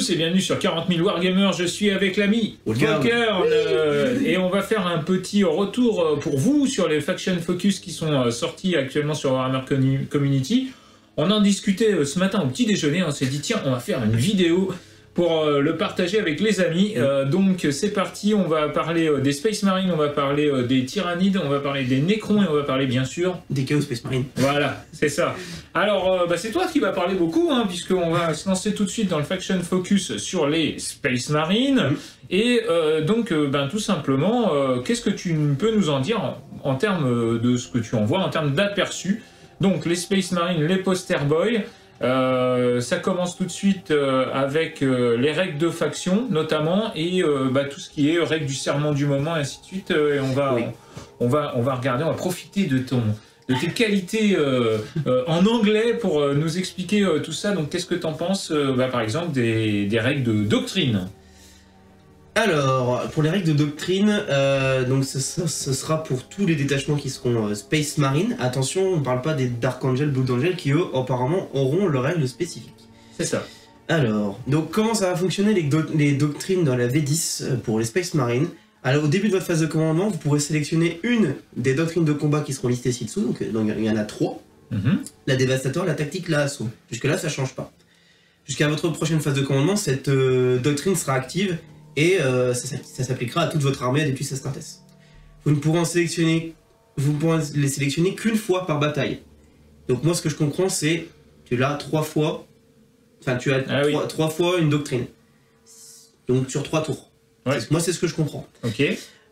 tous et bienvenue sur 40 000 Wargamers, je suis avec l'ami Walker et on va faire un petit retour pour vous sur les Faction Focus qui sont sortis actuellement sur Warhammer Community. On en discutait ce matin au petit déjeuner, on s'est dit tiens on va faire une vidéo pour le partager avec les amis. Donc c'est parti, on va parler des Space Marines, on va parler des Tyrannides, on va parler des Necrons et on va parler bien sûr... des Chaos Space Marines. Voilà, c'est ça. Alors c'est toi qui vas parler beaucoup, hein, puisqu'on va se lancer tout de suite dans le Faction Focus sur les Space Marines. Et donc tout simplement, qu'est-ce que tu peux nous en dire en termes de ce que tu en vois, en termes d'aperçu. Donc les Space Marines, les Poster Boys. Ça commence tout de suite avec les règles de faction notamment et tout ce qui est règles du serment du moment et ainsi de suite et on va regarder, on va profiter de tes qualités en anglais pour nous expliquer tout ça. Donc qu'est-ce que tu en penses par exemple des règles de doctrine? Alors, pour les règles de doctrine, donc ce sera pour tous les détachements qui seront Space Marine. Attention, on ne parle pas des Dark Angel, Blood Angel qui eux, apparemment, auront leurs règles spécifiques. C'est ça. Alors, donc comment ça va fonctionner les doctrines dans la V10 pour les Space Marines? Alors, au début de votre phase de commandement, vous pourrez sélectionner une des doctrines de combat qui seront listées ci-dessous. Donc il y en a 3. La Dévastateur, la Tactique, la Assaut. Jusque-là, ça ne change pas. Jusqu'à votre prochaine phase de commandement, cette doctrine sera active. Et ça s'appliquera à toute votre armée depuis sa startesse. Vous ne pourrez les sélectionner qu'une fois par bataille. Donc moi ce que je comprends c'est tu l'as 3 fois, enfin tu as 3 fois une doctrine. Donc sur 3 tours. Ouais. Moi c'est ce que je comprends. Ok.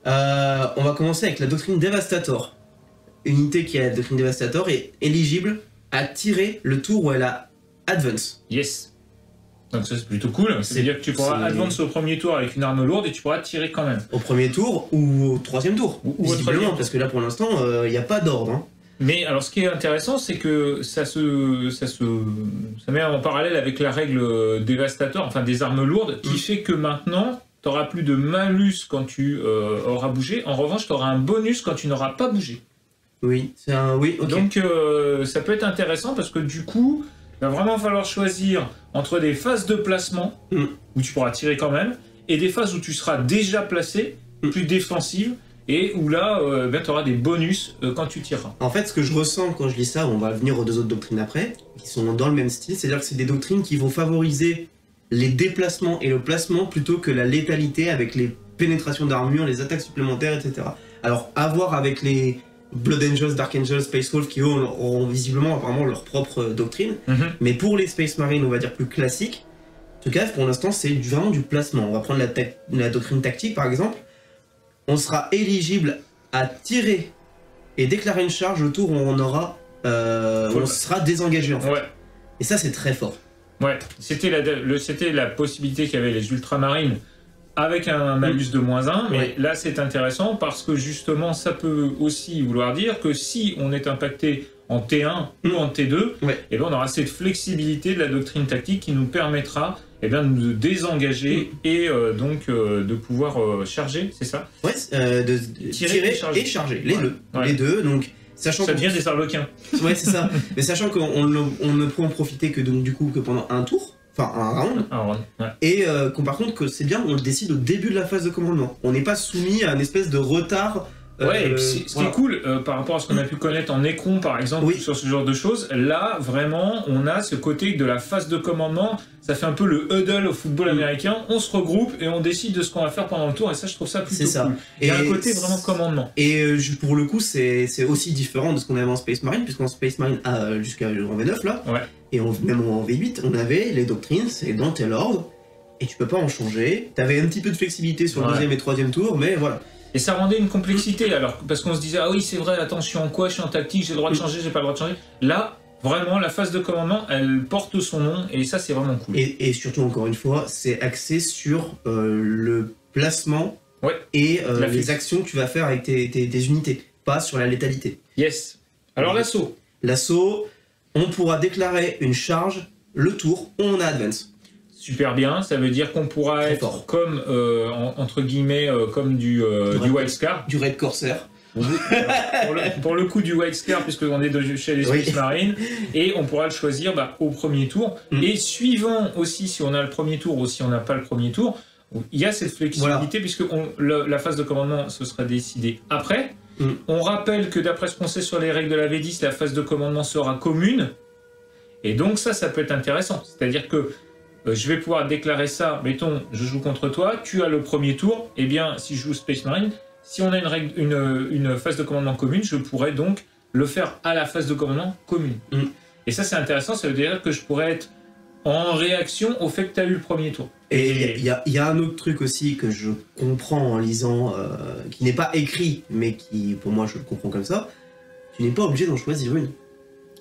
On va commencer avec la doctrine Devastator. Une unité qui a la doctrine Devastator est éligible à tirer le tour où elle a Advance. Yes. Donc ça c'est plutôt cool, c'est-à-dire que tu pourras advance au premier tour avec une arme lourde et tu pourras tirer quand même. Au premier tour ou au troisième tour, ou au troisième tour. Parce que là pour l'instant il n'y a pas d'ordre. Hein. Mais alors ce qui est intéressant c'est que ça met en parallèle avec la règle dévastateur, enfin des armes lourdes, qui fait que maintenant tu n'auras plus de malus quand tu auras bougé, en revanche tu auras un bonus quand tu n'auras pas bougé. Oui, c'est un... Oui, ok. Donc ça peut être intéressant parce que du coup... il va vraiment falloir choisir entre des phases de placement, où tu pourras tirer quand même, et des phases où tu seras déjà placé, plus défensive, et où là, tu auras des bonus quand tu tireras. En fait, ce que je ressens quand je lis ça, on va venir aux 2 autres doctrines après, qui sont dans le même style, c'est-à-dire que c'est des doctrines qui vont favoriser les déplacements et le placement plutôt que la létalité avec les pénétrations d'armure, les attaques supplémentaires, etc. Alors, à voir avec les... Blood Angels, Dark Angels, Space Wolf qui eux auront visiblement apparemment leur propre doctrine. Mais pour les Space Marines, on va dire plus classiques, en tout cas pour l'instant c'est vraiment du placement. On va prendre la doctrine tactique par exemple. On sera éligible à tirer et déclarer une charge le tour où on aura on sera désengagé en fait. Ouais. Et ça c'est très fort. Ouais, c'était la possibilité qu'avaient les ultramarines avec un malus de -1, mais là c'est intéressant parce que justement ça peut aussi vouloir dire que si on est impacté en T1 ou en T2, et on aura cette flexibilité de la doctrine tactique qui nous permettra de nous désengager et donc de pouvoir charger, c'est ça? Ouais, de tirer et charger, les deux. Les deux, donc sachant ça devient des arlequins. Ouais, c'est ça. Mais sachant qu'on ne peut en profiter que donc du coup que pendant un tour. Enfin, un round. Et par contre, que c'est bien, on le décide au début de la phase de commandement. On n'est pas soumis à une espèce de retard. Et puis ce qui est cool, par rapport à ce qu'on a pu connaître en Necron, par exemple, sur ce genre de choses, là, vraiment, on a ce côté de la phase de commandement. Ça fait un peu le huddle au football américain. On se regroupe et on décide de ce qu'on va faire pendant le tour. Et ça, je trouve ça plutôt cool. Et il y a un côté vraiment commandement. Et pour le coup, c'est aussi différent de ce qu'on avait en Space Marine, puisqu'en Space Marine, jusqu'à en V9, là, et même en V8, on avait les doctrines, c'est dans tel ordre, et tu peux pas en changer. T'avais un petit peu de flexibilité sur le deuxième et troisième tour, mais voilà. Et ça rendait une complexité, alors, parce qu'on se disait, ah oui, c'est vrai, attention, en quoi je suis en tactique, j'ai le droit de changer, j'ai pas le droit de changer. Là, vraiment, la phase de commandement, elle porte son nom, et ça, c'est vraiment cool. Et surtout, encore une fois, c'est axé sur le placement et les actions que tu vas faire avec tes unités, pas sur la létalité. Yes. Alors, l'assaut. L'assaut, on pourra déclarer une charge le tour où on a advance. Super bien, ça veut dire qu'on pourra être comme, entre guillemets, comme du Wildscar. Du Raid Corsair. pour le coup du White Scare, puisqu'on est chez les Space Marines, et on pourra le choisir au premier tour. Et suivant aussi si on a le premier tour ou si on n'a pas le premier tour, il y a cette flexibilité, puisque la phase de commandement, ce sera décidé après. On rappelle que d'après ce qu'on sait sur les règles de la V10, la phase de commandement sera commune. Et donc ça peut être intéressant. C'est-à-dire que je vais pouvoir déclarer ça, mettons, je joue contre toi, tu as le premier tour, et bien si je joue Space Marine, si on a une phase de commandement commune, je pourrais donc le faire à la phase de commandement commune. Et ça c'est intéressant, ça veut dire que je pourrais être en réaction au fait que tu as eu le premier tour. Et il y a un autre truc aussi que je comprends en lisant, qui n'est pas écrit, mais qui pour moi je le comprends comme ça, tu n'es pas obligé d'en choisir une.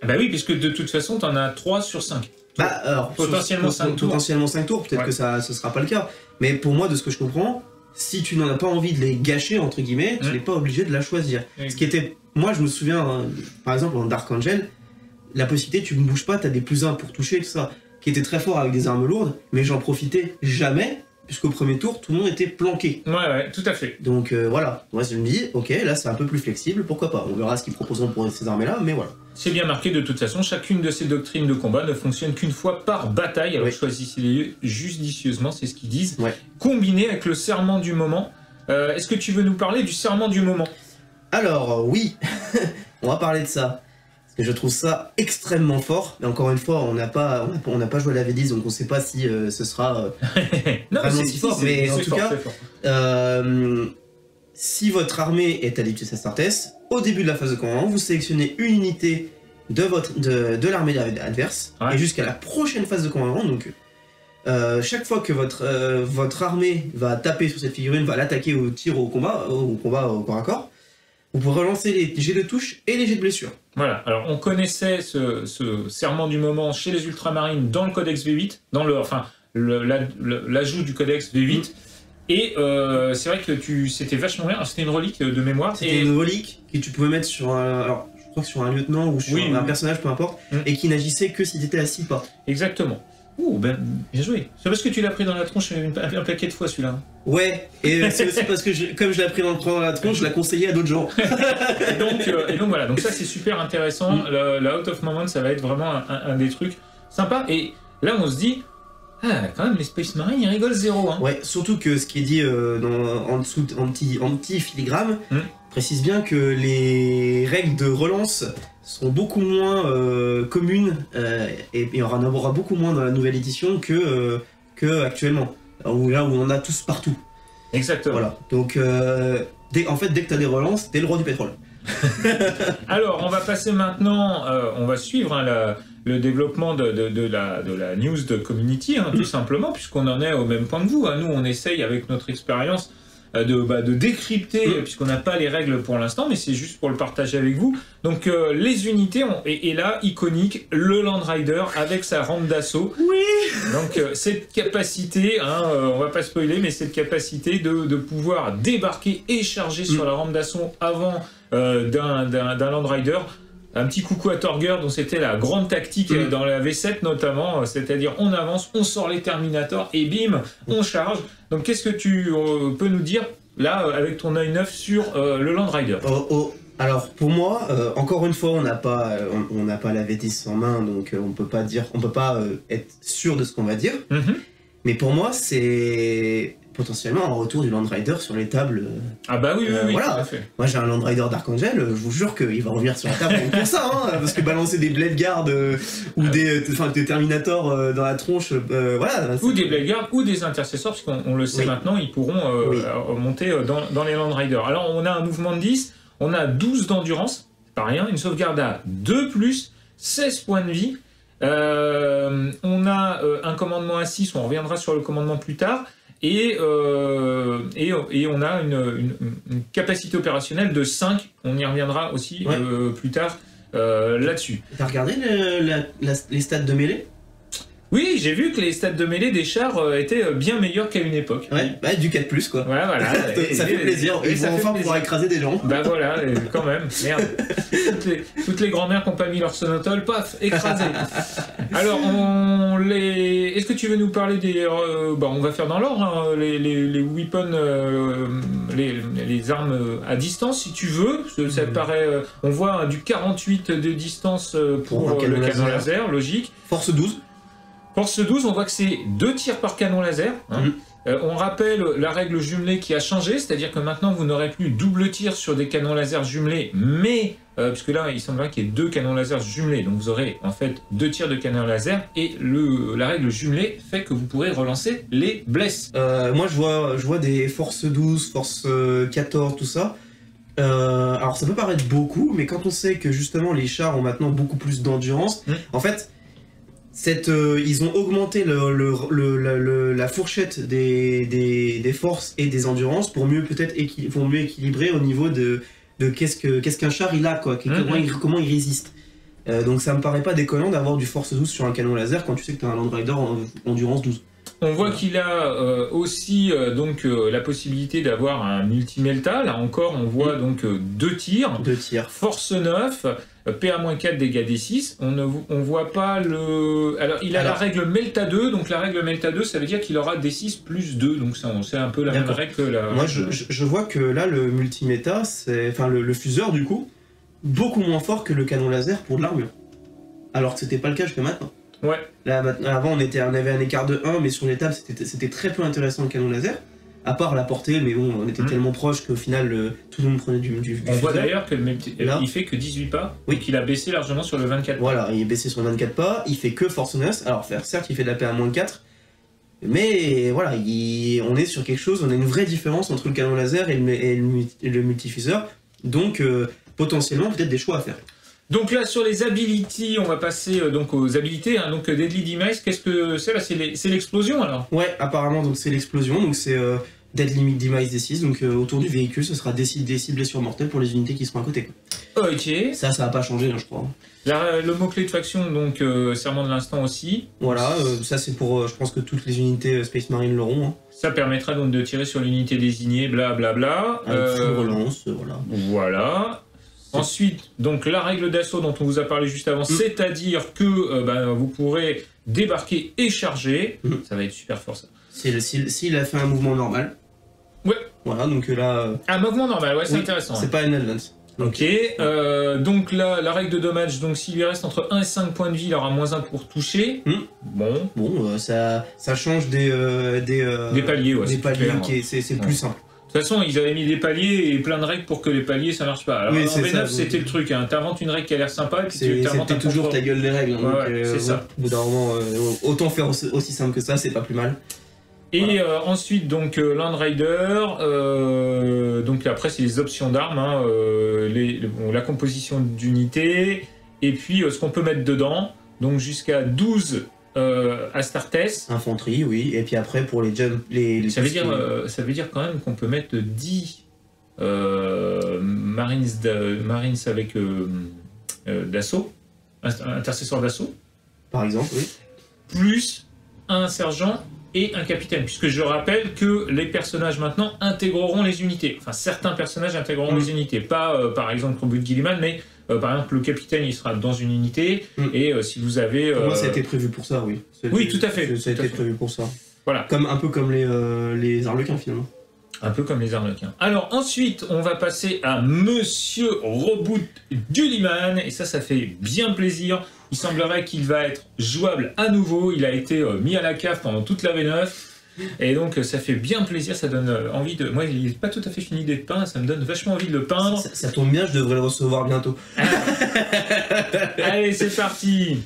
Bah oui, puisque de toute façon tu en as 3 sur 5. Bah, alors, potentiellement 5 tours. Potentiellement 5 tours, peut-être que ce sera pas le cas. Mais pour moi, de ce que je comprends, si tu n'en as pas envie de les gâcher, entre guillemets, tu n'es pas obligé de la choisir. Ce qui était... Moi, je me souviens, par exemple, en Dark Angel, la possibilité, tu ne bouges pas, tu as des +1 pour toucher, tout ça, qui était très fort avec des armes lourdes, mais j'en profitais jamais, puisqu'au premier tour, tout le monde était planqué. Ouais, tout à fait. Donc voilà, moi je me dis, ok, là c'est un peu plus flexible, pourquoi pas. On verra ce qu'ils proposeront pour ces armées-là, mais voilà. C'est bien marqué de toute façon, chacune de ces doctrines de combat ne fonctionne qu'une fois par bataille, alors choisissez-les judicieusement, c'est ce qu'ils disent, combiné avec le serment du moment. Est-ce que tu veux nous parler du serment du moment? Alors oui, on va parler de ça. Parce que je trouve ça extrêmement fort, mais encore une fois, on n'a pas joué à la V10, donc on ne sait pas si ce sera vraiment si fort, mais en tout cas, si votre armée est à l'Ipsus Astartes, au début de la phase de commandement, vous sélectionnez une unité de l'armée adverse, et jusqu'à la prochaine phase de commandement, donc chaque fois que votre armée va taper sur cette figurine, va l'attaquer au tir au combat au corps à corps, vous pouvez relancer les jets de touche et les jets de blessure. Voilà, alors on connaissait ce serment du moment chez les ultramarines dans le codex V8, dans l'ajout du codex V8, et c'est vrai que c'était vachement bien, c'était une relique de mémoire. C'était une relique que tu pouvais mettre sur alors je crois que sur un lieutenant ou sur un personnage, peu importe, et qui n'agissait que si tu étais à 6 pas. Exactement. Ouh, ben, bien joué. C'est parce que tu l'as pris dans la tronche un paquet de fois celui-là. Ouais, et c'est aussi parce que comme je l'ai pris dans la tronche, je l'ai conseillé à d'autres gens. et donc voilà, donc ça c'est super intéressant. La Out of Moment, ça va être vraiment un des trucs sympas. Et là on se dit, quand même les Space Marines ils rigolent zéro. Hein. Ouais, surtout que ce qui est dit en dessous, en petit filigrane, précise bien que les règles de relance seront beaucoup moins communes et il y en aura beaucoup moins dans la nouvelle édition que actuellement. Là où on en a tous partout. Exactement. Voilà. Donc en fait, dès que tu as des relances, t'es le roi du pétrole. Alors, on va passer maintenant, on va suivre le développement de la news de community, tout simplement, puisqu'on en est au même point que vous. Nous, on essaye avec notre expérience de décrypter, puisqu'on n'a pas les règles pour l'instant, mais c'est juste pour le partager avec vous. Donc les unités, et là, iconique, le Land Rider avec sa rampe d'assaut. Oui. Donc cette capacité, on va pas spoiler, mais cette capacité de pouvoir débarquer et charger sur la rampe d'assaut avant d'un Land Rider. Un petit coucou à Torger, dont c'était la grande tactique dans la V7 notamment, c'est-à-dire on avance, on sort les Terminators et bim, on charge. Donc qu'est-ce que tu peux nous dire là avec ton œil neuf sur le Land Rider? Alors pour moi, encore une fois, on n'a pas la V10 en main, donc on peut pas être sûr de ce qu'on va dire. Mais pour moi, c'est potentiellement un retour du Land Rider sur les tables. Ah bah oui, voilà. tout à fait. Moi j'ai un Land Rider Dark Angel, je vous jure qu'il va revenir sur la table pour ça, parce que balancer des Blade Guard ou des Terminators dans la tronche, voilà. Ou des Blade Guard ou des intercesseurs, parce qu'on le sait maintenant, ils pourront monter dans les Land Riders. Alors on a un mouvement de 10, on a 12 d'endurance, pas rien, une sauvegarde à 2+, 16 points de vie, on a un commandement à 6, on reviendra sur le commandement plus tard, et on a une capacité opérationnelle de 5, on y reviendra aussi plus tard là-dessus. T'as regardé les stats de mêlée? Oui, j'ai vu que les stats de mêlée des chars étaient bien meilleurs qu'à une époque. Ouais, bah, du 4+, quoi. Ouais, voilà. Ça fait plaisir, ils vont enfin pouvoir écraser des gens. Bah voilà, quand même, merde. Toutes les grand-mères qui n'ont pas mis leur sonotol, paf, écrasées. Alors, est-ce que tu veux nous parler des... on va faire dans l'ordre, hein, les weapons, les armes à distance, si tu veux. Ça te paraît... on voit du 48 de distance pour le canon laser, logique. Force 12. Force 12, on voit que c'est 2 tirs par canon laser. Hein. On rappelle la règle jumelée qui a changé, c'est-à-dire que maintenant vous n'aurez plus double tir sur des canons laser jumelés, mais puisque là il semblerait qu'il y ait 2 canons laser jumelés, donc vous aurez en fait 2 tirs de canon laser, et la règle jumelée fait que vous pourrez relancer les blesses. Moi je vois des force 12, force 14, tout ça. Alors ça peut paraître beaucoup, mais quand on sait que justement les chars ont maintenant beaucoup plus d'endurance, en fait... ils ont augmenté la fourchette des forces et des endurances pour mieux peut-être équilibrer au niveau de qu'est-ce qu'un char il a, quoi, comment il résiste. Donc ça me paraît pas déconnant d'avoir du force 12 sur un canon laser quand tu sais que tu as un Land Rider en endurance 12. On voit qu'il a aussi la possibilité d'avoir un multi-melta. Là encore, on voit donc 2 tirs. 2 tirs. Force 9, PA-4 dégâts D6. On voit pas le... Alors, il a la règle Melta 2. Donc, la règle Melta 2, ça veut dire qu'il aura D6 plus 2. Donc, c'est un peu la même règle que la... Moi, je vois que là, le multi-méta, enfin, le fuseur, du coup, beaucoup moins fort que le canon laser pour de l'armure. Alors que c'était pas le cas jusqu'à maintenant. Ouais. Là, avant, on avait un écart de 1, mais sur les tables, c'était très peu intéressant le canon laser. À part la portée, mais bon, on était tellement proche qu'au final, tout le monde prenait du On voit d'ailleurs qu'il fait que 18 pas, oui, qu'il a baissé largement sur le 24 pas. Voilà, il est baissé sur le 24 pas, il fait que force 9, alors certes, il fait de la paix à moins 4, mais voilà, on est sur quelque chose, on a une vraie différence entre le canon laser et le multifuseur, donc potentiellement, peut-être des choix à faire. Donc là, sur les abilities, on va passer donc aux habilités. Hein, donc Deadly Demise, qu'est-ce que c'est là? C'est l'explosion alors? Ouais, apparemment, donc c'est l'explosion. Donc c'est Deadly Demise D6. Donc autour du véhicule, ce sera des blessures mortelles pour les unités qui seront à côté. Ok. Ça va pas changer, hein, je crois. Le mot-clé de faction, donc serment de l'instant aussi. Voilà, ça c'est pour, je pense que toutes les unités Space Marine l'auront. Hein. Ça permettra donc de tirer sur l'unité désignée, blablabla. Avec full relance, voilà. Voilà. Ensuite, donc la règle d'assaut dont on vous a parlé juste avant, c'est-à-dire que vous pourrez débarquer et charger. Ça va être super fort ça. S'il a fait un mouvement normal. Ouais. Voilà, donc là... Un mouvement normal, ouais, c'est intéressant. C'est pas un advance. Ok, donc là, la règle de dommage, donc s'il lui reste entre 1 et 5 points de vie, il aura moins 1 pour toucher. Bon, ça change des paliers, ouais, des paliers, c'est plus simple. De toute façon, ils avaient mis des paliers et plein de règles pour que les paliers ça marche pas. Alors, en V9, c'était le truc, hein. T'inventes une règle qui a l'air sympa et puis tu inventes toujours ta gueule des règles. Hein, c'est ça. Au bout d'un moment, autant faire aussi simple que ça, c'est pas plus mal. Et ensuite, donc, Land Rider, donc après, c'est les options d'armes, hein, la composition d'unités, et puis ce qu'on peut mettre dedans, donc jusqu'à 12 Astartes. Infanterie, oui, et puis après, pour les jump... Ça veut dire quand même qu'on peut mettre 10 Marines avec d'assaut, intercesseur d'assaut. Par exemple, oui. Plus un sergent et un capitaine, puisque je rappelle que les personnages maintenant intégreront les unités. Enfin, certains personnages intégreront les unités. Pas, par exemple, Robert Gilliman, mais par exemple, le capitaine, il sera dans une unité, et si vous avez... Pour moi, ça a été prévu pour ça, oui. Oui, tout à fait. Ça a été prévu pour ça. Voilà. Un peu comme les Arlequins, finalement. Un peu comme les Arlequins. Alors, ensuite, on va passer à Monsieur Robert Gilliman, et ça fait bien plaisir. Il semblerait qu'il va être jouable à nouveau. Il a été mis à la cave pendant toute la V9. Et donc, ça fait bien plaisir. Ça donne envie de... Moi, il n'est pas tout à fait fini d'être peint. Ça me donne vachement envie de le peindre. Ça tombe bien, je devrais le recevoir bientôt. Allez, c'est parti.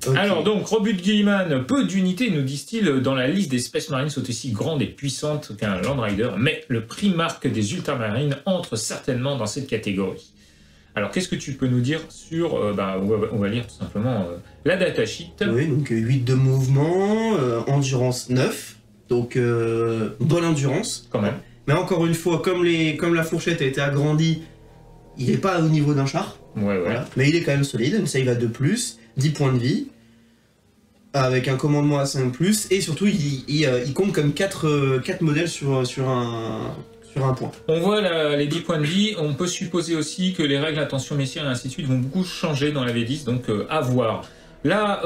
Okay. Alors, donc, Robert Gilliman, peu d'unités, nous disent-ils, dans la liste des Space Marines sont aussi grandes et puissantes qu'un Land Rider. Mais le Primarque des Ultramarines entre certainement dans cette catégorie. Alors, qu'est-ce que tu peux nous dire sur... on va lire tout simplement la datasheet. Oui, donc 8 de mouvement, endurance 9, donc bonne endurance. Quand même. Mais encore une fois, comme la fourchette a été agrandie, il n'est pas au niveau d'un char. Ouais. Voilà. Mais il est quand même solide, une save à 2+, 10 points de vie. avec un commandement à 5+, et surtout il compte comme 4 modèles sur un point. On voit les 10 points de vie, on peut supposer aussi que les règles attention messieurs et ainsi de suite vont beaucoup changer dans la V10, donc à voir. Là,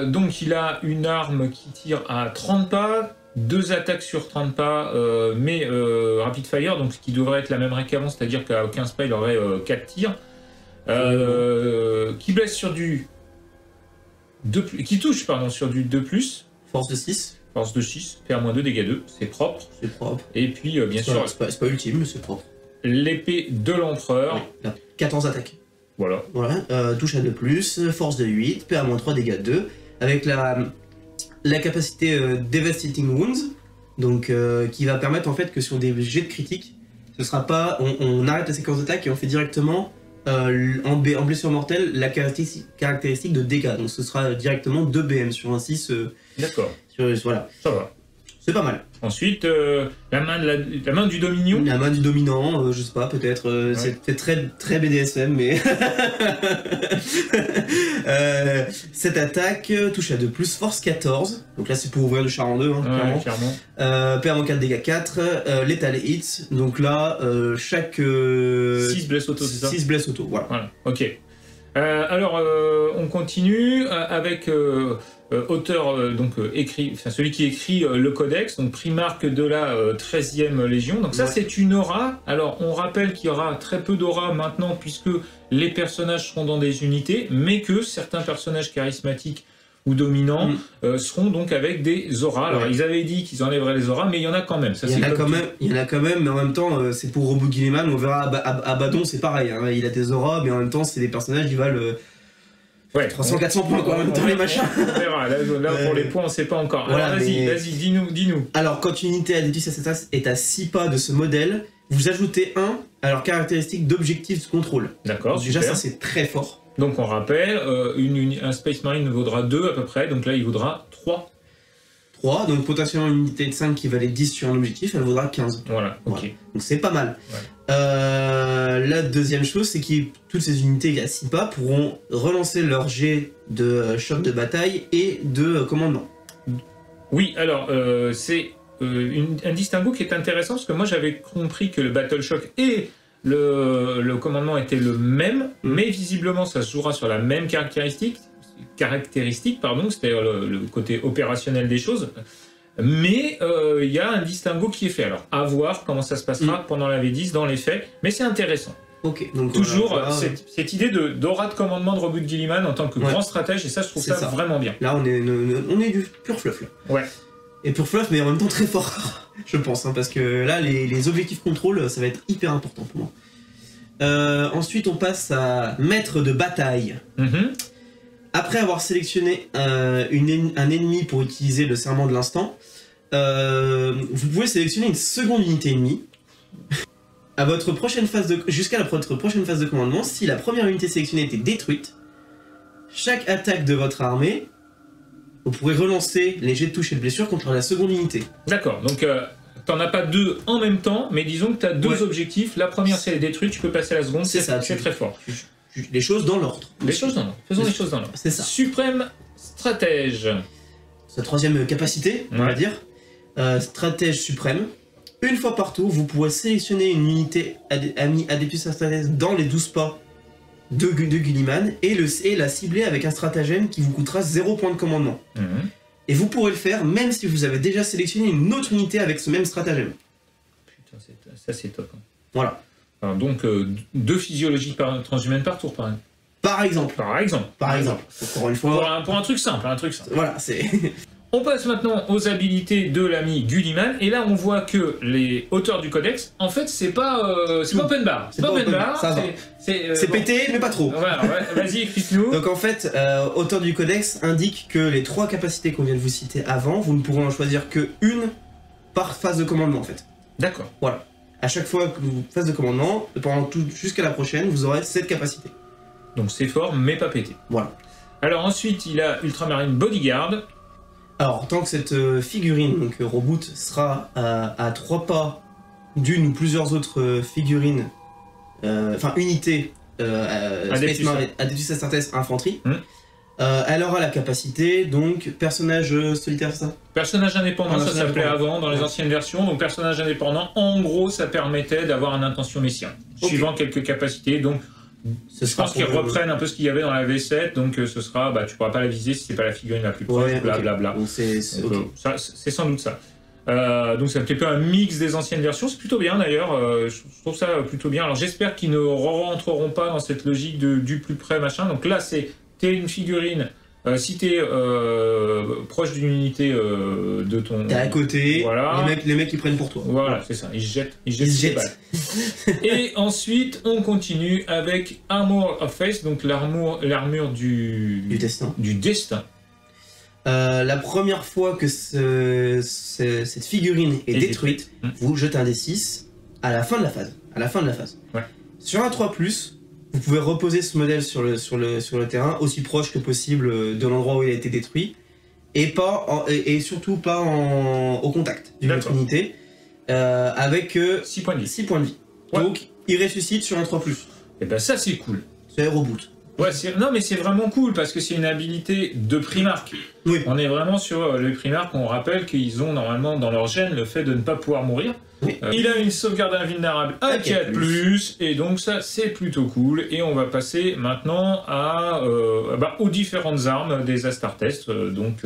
donc il a une arme qui tire à 30 pas, 2 attaques sur 30 pas, mais rapid fire, donc ce qui devrait être la même règle qu'avant, c'est-à-dire qu'à 15 pas il aurait 4 tirs, qui blesse sur du 2+, qui touche pardon, sur du 2+, Force de 6. Force de 6, PA-2, dégâts 2, c'est propre. C'est propre. Et puis, bien sûr, c'est pas ultime, mais c'est propre. l'épée de l'empereur. Oui, 14 attaques. Voilà. Voilà, touche à 2+, force de 8, PA-3, dégâts 2, avec la capacité Devastating Wounds, donc qui va permettre en fait que sur des jets de critique, ce sera pas, on arrête la séquence d'attaque et on fait directement en blessure mortelle la caractéristique de dégâts, donc ce sera directement 2 BM sur un 6. D'accord. Voilà. Ça va. C'est pas mal. Ensuite, la main du Dominion. La main du dominant, je sais pas, peut-être, Ouais. c'est très, très BDSM, mais... cette attaque touche à 2+, force 14, donc là c'est pour ouvrir le char en 2, hein, Ouais, clairement. clairement. PA-4, dégâts 4, lethal hits, donc là, chaque... 6 blesses auto, c'est ça 6 blesses auto, voilà. Voilà, ok. Alors, on continue avec auteur, donc écrit, enfin celui qui écrit le codex, donc Primarque de la 13e Légion. Donc ça, Ouais. c'est une aura. Alors, on rappelle qu'il y aura très peu d'aura maintenant, puisque les personnages seront dans des unités, mais que certains personnages charismatiques ou dominants seront donc avec des auras. Alors, Ouais. ils avaient dit qu'ils enlèveraient les auras, mais il y en a quand même. Ça, Il y en c'est a comme quand même, mais en même temps, c'est pour Robo Gilliman, on verra à Badon, c'est pareil, hein, il a des auras, mais en même temps, c'est des personnages qui valent Ouais. 300-400 points quoi, en même temps, les machins. On verra. Là, pour les points, on ne sait pas encore. Voilà, Alors, vas-y, mais- vas-y, dis-nous. Alors, quand une unité Adeptus Assassins est à 6 pas de ce modèle, vous ajoutez 1 à leur caractéristique d'objectif de contrôle. D'accord, Donc, déjà, super. ça c'est très fort. Donc on rappelle, un Space Marine vaudra 2 à peu près, donc là il vaudra 3. 3, donc potentiellement une unité de 5 qui valait 10 sur un objectif, elle vaudra 15. Voilà, ok. Voilà. Donc c'est pas mal. Ouais. La deuxième chose, c'est que toutes ces unités à 6 pas pourront relancer leur jet de choc de bataille et de commandement. Oui, alors c'est un distinguo qui est intéressant parce que moi j'avais compris que le Battle Shock et le commandement étaient le même, mais visiblement ça se jouera sur la même caractéristique, c'est-à-dire le côté opérationnel des choses. Mais il y a un distinguo qui est fait. Alors, à voir comment ça se passera pendant la V10 dans les faits, mais c'est intéressant. Ok, donc Toujours voilà, cette idée d'aura de commandement de Robert Gilliman en tant que grand stratège, et ça, je trouve C'est ça ça. vraiment bien. là on est du pur fluff là. Ouais. Et pur fluff, mais en même temps très fort, je pense, hein, parce que là les objectifs contrôle, ça va être hyper important pour moi. Ensuite, on passe à maître de bataille. Mhm. Après avoir sélectionné un ennemi pour utiliser le serment de l'instant, vous pouvez sélectionner une seconde unité ennemie. À votre prochaine phase jusqu'à votre prochaine phase de commandement, si la première unité sélectionnée était détruite, chaque attaque de votre armée, vous pourrez relancer les jets de touche et de blessure contre la seconde unité. D'accord, donc t'en as pas deux en même temps, mais disons que t'as deux objectifs. La première, si elle est détruite, tu peux passer à la seconde, C'est ça, c'est très fort. Les choses dans l'ordre. Les choses dans l'ordre. Faisons les choses dans l'ordre. C'est ça. Suprême stratège. Sa troisième capacité, on va Ouais. dire. Stratège suprême. Une fois par tour, vous pourrez sélectionner une unité amie Adeptus Astartes dans les 12 pas de Gilliman et la cibler avec un stratagème qui vous coûtera 0 point de commandement. Mhm. Et vous pourrez le faire même si vous avez déjà sélectionné une autre unité avec ce même stratagème. Putain, ça c'est top. Hein. Voilà. Alors, donc, deux physiologies transhumaines par tour, par exemple. Par exemple. Par exemple. Encore une fois. Pour un truc simple, Voilà, c'est. On passe maintenant aux habilités de l'ami Gulliman, et là on voit que les auteurs du codex, en fait c'est pas open bar. C'est pas open bar, ça va. C'est bon. pété, mais pas trop. Voilà, ouais, vas-y, explique-nous. Donc en fait, auteur du codex indique que les 3 capacités qu'on vient de vous citer avant, vous ne pourrez en choisir que une par phase de commandement en fait. D'accord. Voilà. À chaque fois que vous phase de commandement, jusqu'à la prochaine, vous aurez cette capacité. Donc c'est fort, mais pas pété. Voilà. Alors ensuite, il a Ultramarine Bodyguard. Alors, tant que cette figurine, donc Roboot, sera à 3 pas d'une ou plusieurs autres figurines, unités Adeptus Astartes Infanterie, Elle aura la capacité, donc personnage solitaire, ça. Personnage indépendant, ça Personnage s'appelait indépendant. avant dans les Ouais. anciennes versions. Donc personnage indépendant, en gros, ça permettait d'avoir un intention messien, Ok. suivant quelques capacités. Donc Ce je pense qu'ils reprennent un peu ce qu'il y avait dans la V7. Donc ce sera, bah, tu pourras pas la viser si c'est pas la figurine la plus proche, Ouais, blablabla. Donc c'est Donc, ok. ça, c'est sans doute ça. Donc c'est un petit peu un mix des anciennes versions, c'est plutôt bien d'ailleurs, je trouve ça plutôt bien. Alors j'espère qu'ils ne rentreront pas dans cette logique du plus près machin. Donc là t'es une figurine, si t'es proche d'une unité de ton... T'es à côté, Voilà. les mecs ils prennent pour toi. Voilà, c'est ça, ils se jettent Ils se ses jettent. balles. Et ensuite on continue avec Armor of Faith, donc l'armure Du destin. du destin. La première fois que cette figurine est détruite, vous jetez un D6 à la fin de la phase. Ouais. Sur un 3+, vous pouvez reposer ce modèle sur le terrain, aussi proche que possible de l'endroit où il a été détruit, et surtout pas au contact d'une autre D'accord. unité, avec 6 points de vie. 6 points de vie. Ouais. Donc, il ressuscite sur un 3+. Et ben ça c'est cool. C'est reboot. Ouais, non mais c'est vraiment cool parce que c'est une habilité de Primark. Oui. On est vraiment sur les Primark, on rappelle qu'ils ont normalement dans leur gène le fait de ne pas pouvoir mourir. Oui. Il a une sauvegarde invulnérable à 4+, et donc ça c'est plutôt cool. Et on va passer maintenant aux différentes armes des Astartes. Donc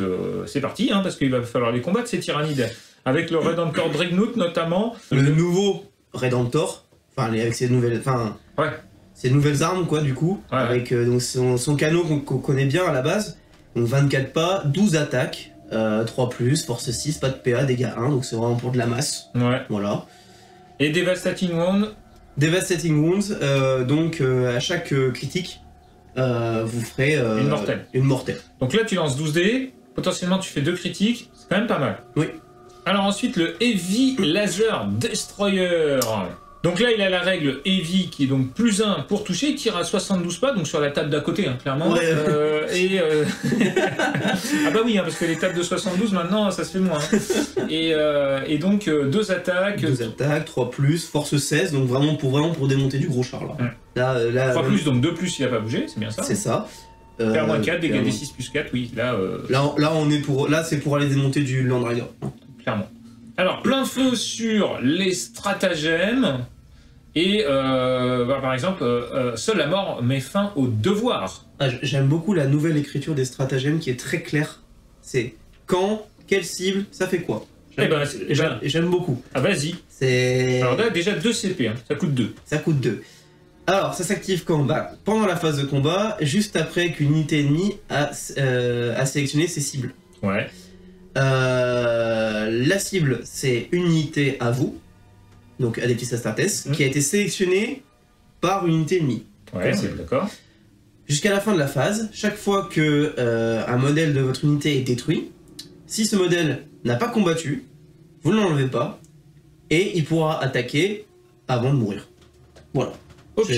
c'est parti, hein, parce qu'il va falloir les combattre, ces tyrannides. Avec le Redemptor Dreadnought notamment. Le nouveau Redemptor, avec ses nouvelles... Ouais. Ces nouvelles armes, quoi, du coup, Ouais, avec donc son canot qu'on connaît bien à la base. Donc 24 pas, 12 attaques, 3+, force 6, pas de PA, dégâts 1, donc c'est vraiment pour de la masse. Ouais. Voilà. Et Devastating Wound. Devastating Wounds, donc à chaque critique, vous ferez Une mortelle. Une Donc là, tu lances 12 dés, potentiellement tu fais 2 critiques, c'est quand même pas mal. Oui. Alors ensuite, le Heavy Laser Destroyer. Donc là, il a la règle Heavy qui est donc +1 pour toucher, il tire à 72 pas, donc sur la table d'à côté, hein, clairement. Ouais. Ah bah oui, hein, parce que les tables de 72, maintenant, ça se fait moins. Hein. Et donc, 2 attaques. 12 attaques, 3+, force 16, donc vraiment pour démonter du gros char, là. Là 3+, donc 2+, il a pas bougé, c'est bien ça. c'est ça. -4, dégâts des 6+4, oui, là... Là, c'est pour aller démonter du Land Rider. Clairement. Alors, plein feu sur les stratagèmes. Et par exemple, seule la mort met fin au devoir. Ah, j'aime beaucoup la nouvelle écriture des stratagèmes qui est très claire. C'est quand, quelle cible, ça fait quoi. J'aime beaucoup. Ah, vas-y. C'est... Alors là, déjà 2 CP, hein, ça coûte 2. Ça coûte 2. Alors, ça s'active quand? Pendant la phase de combat, juste après qu'une unité ennemie a sélectionné ses cibles. Ouais. La cible, c'est une unité à vous, donc Adeptus Astartes, qui a été sélectionnée par une unité ennemie. Ouais, on est d'accord. Jusqu'à la fin de la phase, chaque fois que un modèle de votre unité est détruit, si ce modèle n'a pas combattu, vous ne l'enlevez pas, et il pourra attaquer avant de mourir. Voilà. Ok.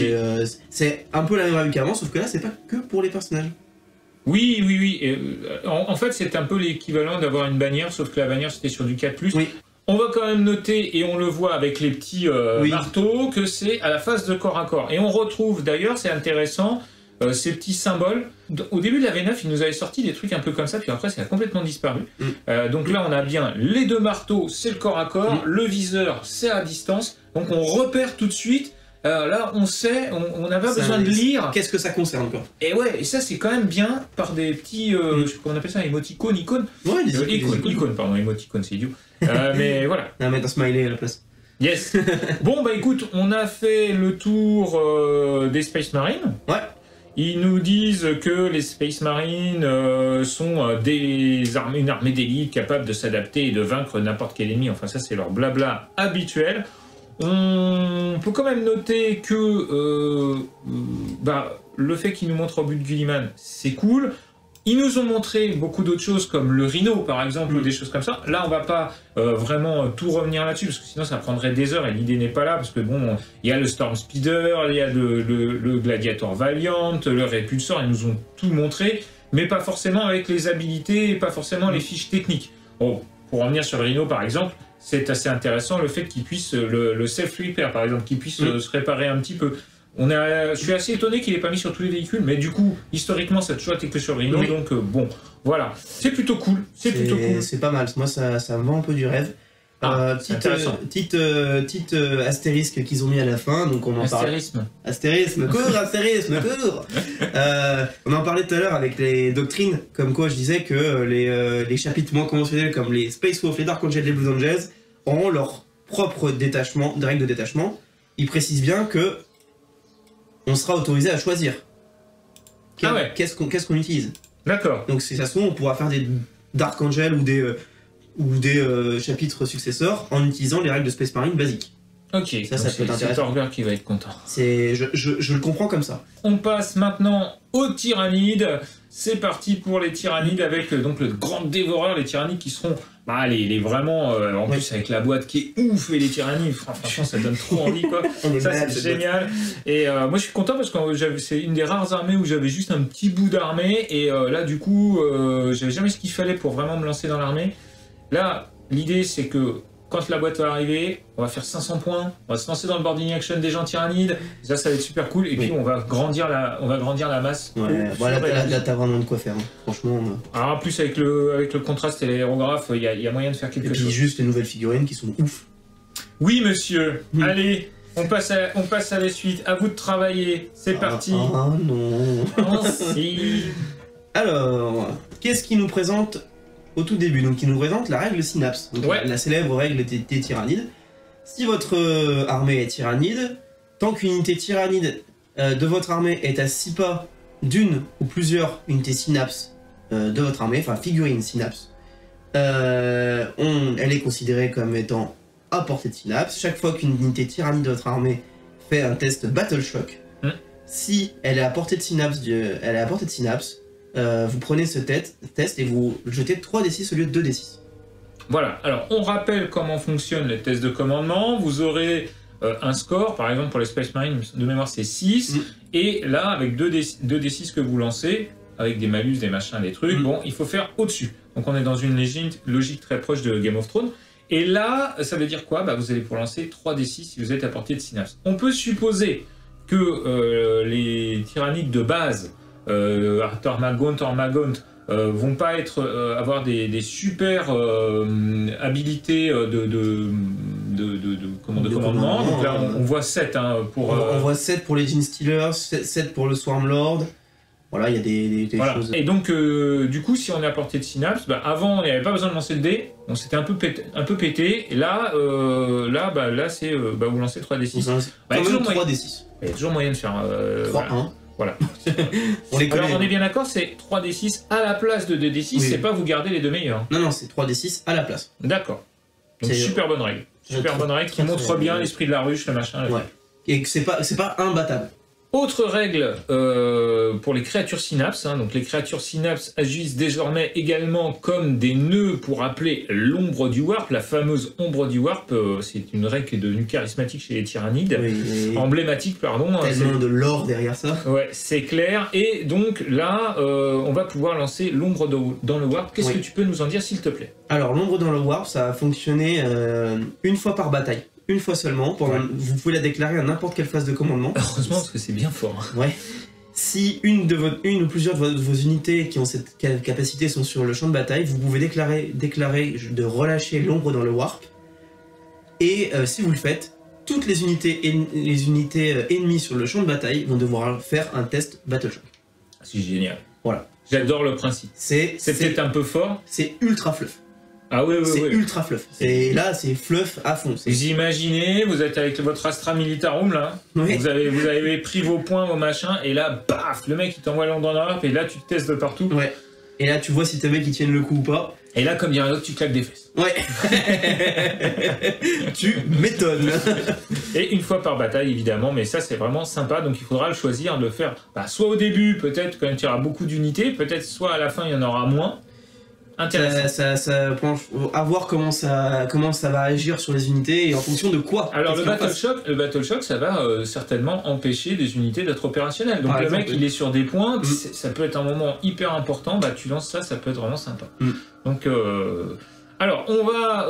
C'est un peu la même règle qu'avant, sauf que là, c'est pas que pour les personnages. Oui. Et, en fait, c'est un peu l'équivalent d'avoir une bannière, sauf que la bannière, c'était sur du 4+. Oui. On va quand même noter, et on le voit avec les petits Oui. marteaux, que c'est à la phase de corps à corps. Et on retrouve, d'ailleurs, c'est intéressant, ces petits symboles. Au début de la V9, il nous avait sorti des trucs un peu comme ça, puis après, ça a complètement disparu. Donc là, on a bien les 2 marteaux, c'est le corps à corps, le viseur, c'est à distance. Donc on repère tout de suite. Là, on sait, on n'a pas besoin de lire. Qu'est-ce que ça concerne, quoi. Et ouais, et ça, c'est quand même bien par des petits, je sais pas comment on appelle ça, émoticônes, icônes. Ouais, Icônes, pardon, émoticônes, c'est idiot. Mais voilà. On va mettre un smiley à la place. Yes. Bon, bah écoute, on a fait le tour des Space Marines. Ouais. Ils nous disent que les Space Marines sont une armée d'élite capable de s'adapter et de vaincre n'importe quel ennemi. Enfin, ça, c'est leur blabla habituel. On peut quand même noter que le fait qu'ils nous montrent au but de Gulliman, c'est cool. Ils nous ont montré beaucoup d'autres choses comme le Rhino par exemple ou des choses comme ça. Là on va pas vraiment tout revenir là-dessus parce que sinon ça prendrait des heures et l'idée n'est pas là parce que bon, il y a le Storm Speeder, il y a le Gladiator Valiant, le Repulsor, ils nous ont tout montré, mais pas forcément avec les habilités et pas forcément les fiches techniques. Bon, pour revenir sur le Rhino par exemple, c'est assez intéressant le fait qu'il puisse, le self-repair par exemple, qu'il puisse se réparer un petit peu. Je suis assez étonné qu'il ait pas mis sur tous les véhicules, mais du coup, historiquement, ça a toujours été que sur le Rhino, Oui. donc bon, voilà. C'est plutôt cool, c'est plutôt cool. C'est pas mal, moi ça me vend un peu du rêve. C'est intéressant. Petite astérisque qu'ils ont mis à la fin, donc on en parle. Astérisme, cours, astérisme, cours. On en parlait tout à l'heure avec les doctrines, comme quoi je disais que les chapitres moins conventionnels comme les Space Wolf, les Dark Angels, les Blue Angels auront leur propre détachement, des règles de détachement. Ils précisent bien que on sera autorisé à choisir. Qu'est-ce qu'on utilise. D'accord. Donc si ça se trouve, on pourra faire des Dark Angels ou des chapitres successeurs en utilisant les règles de Space Marine basiques. Ok, ça peut être intéressant. C'est Thorgr qui va être content. Je le comprends comme ça. On passe maintenant aux tyrannides. C'est parti pour les tyrannides avec donc le grand dévoreur, les tyrannides qui seront les vraiment en plus avec la boîte qui est ouf et les tyrannides, franchement ça donne trop envie quoi. Ça c'est génial. Et moi je suis content parce que c'est une des rares armées où j'avais juste un petit bout d'armée et là du coup j'avais jamais ce qu'il fallait pour vraiment me lancer dans l'armée. Là l'idée c'est que quand la boîte va arriver, on va faire 500 points, on va se lancer dans le boarding action des gens tyrannides, ça va être super cool, et puis on va grandir la masse. Ouais, là t'as vraiment de quoi faire, hein. Franchement. Alors en plus avec le contraste et l'aérographe, il y a moyen de faire quelque chose. Et puis juste les nouvelles figurines qui sont ouf. Oui monsieur, allez, on passe à la suite, à vous de travailler, c'est parti. Ah non. Oh, si. Alors, qu'est-ce qui nous présente au tout début? Donc il nous présente la règle Synapse, donc la célèbre règle des tyrannides. Si votre armée est tyrannide, tant qu'une unité tyrannide de votre armée est à 6 pas d'une ou plusieurs unités Synapse de votre armée, enfin figurine Synapse, elle est considérée comme étant à portée de Synapse. Chaque fois qu'une unité tyrannide de votre armée fait un test Battle Shock, si elle est à portée de Synapse, vous prenez ce test et vous jetez 3d6 au lieu de 2d6. Voilà, alors on rappelle comment fonctionnent les tests de commandement. Vous aurez un score, par exemple pour les Space Marines, de mémoire c'est 6, et là avec 2d6 que vous lancez, avec des malus, des machins, des trucs, bon, il faut faire au-dessus. Donc on est dans une logique très proche de Game of Thrones. Et là, ça veut dire quoi? Vous allez pouvoir lancer 3d6 si vous êtes à portée de Synapse. On peut supposer que les tyrannides de base, Tormagaunt, vont pas avoir des super habilités de commandement. Donc là, on voit 7 pour... On voit 7 pour les Gene Stealers, 7 pour le Swarm Lord. Voilà, il y a des choses... Et donc, du coup, si on est à portée de Synapse, avant, on n'avait pas besoin de lancer le dé. On s'était un peu pété. Et là, c'est... vous lancez 3d6. Quand même 3d6. Il y a toujours moyen de faire... 3-1. Voilà. On les connaît. Alors on est bien d'accord, c'est 3d6 à la place de 2d6, c'est pas vous garder les deux meilleurs. Non, c'est 3d6 à la place. D'accord. Donc super bonne règle. Super bonne règle qui montre bien l'esprit de la ruche, le machin. Et que c'est pas imbattable. Autre règle pour les créatures synapses, donc les créatures synapses agissent désormais également comme des nœuds pour appeler l'ombre du warp, la fameuse ombre du warp, c'est une règle qui est devenue charismatique chez les tyrannides, emblématique pardon. Tellement de lore derrière ça. Ouais, c'est clair, et donc là, on va pouvoir lancer l'ombre dans le warp. Qu'est-ce que tu peux nous en dire s'il te plaît? Alors l'ombre dans le warp, ça va fonctionner une fois par bataille. Une fois seulement, vous pouvez la déclarer à n'importe quelle phase de commandement. Heureusement, parce que c'est bien fort. Ouais. Si une ou plusieurs de vos unités qui ont cette capacité sont sur le champ de bataille, vous pouvez déclarer de relâcher l'ombre dans le warp. Et si vous le faites, toutes les unités ennemies sur le champ de bataille vont devoir faire un test Battle Shock. C'est génial. Voilà. J'adore le principe. C'est peut-être un peu fort. C'est ultra fluff. Ah oui, c'est ultra fluff. Et là, c'est fluff à fond. Vous imaginez, vous êtes avec votre Astra Militarum là, vous avez pris vos points, vos machins, et là, paf, le mec il t'envoie dans la harpe, et là tu te testes de partout. Ouais. Et là, tu vois si tes mecs ils tiennent le coup ou pas. Et là, comme dirait l'autre, tu claques des fesses. Ouais. Tu m'étonnes. Et une fois par bataille, évidemment, mais ça c'est vraiment sympa, donc il faudra le choisir de le faire soit au début, peut-être quand il y aura beaucoup d'unités, peut-être soit à la fin il y en aura moins. Intéressant. À voir comment ça va agir sur les unités et en fonction de quoi. Alors le Battle Shock, ça va certainement empêcher des unités d'être opérationnelles. Donc le mec, il est sur des points, ça peut être un moment hyper important, tu lances ça peut être vraiment sympa. Donc, alors, on va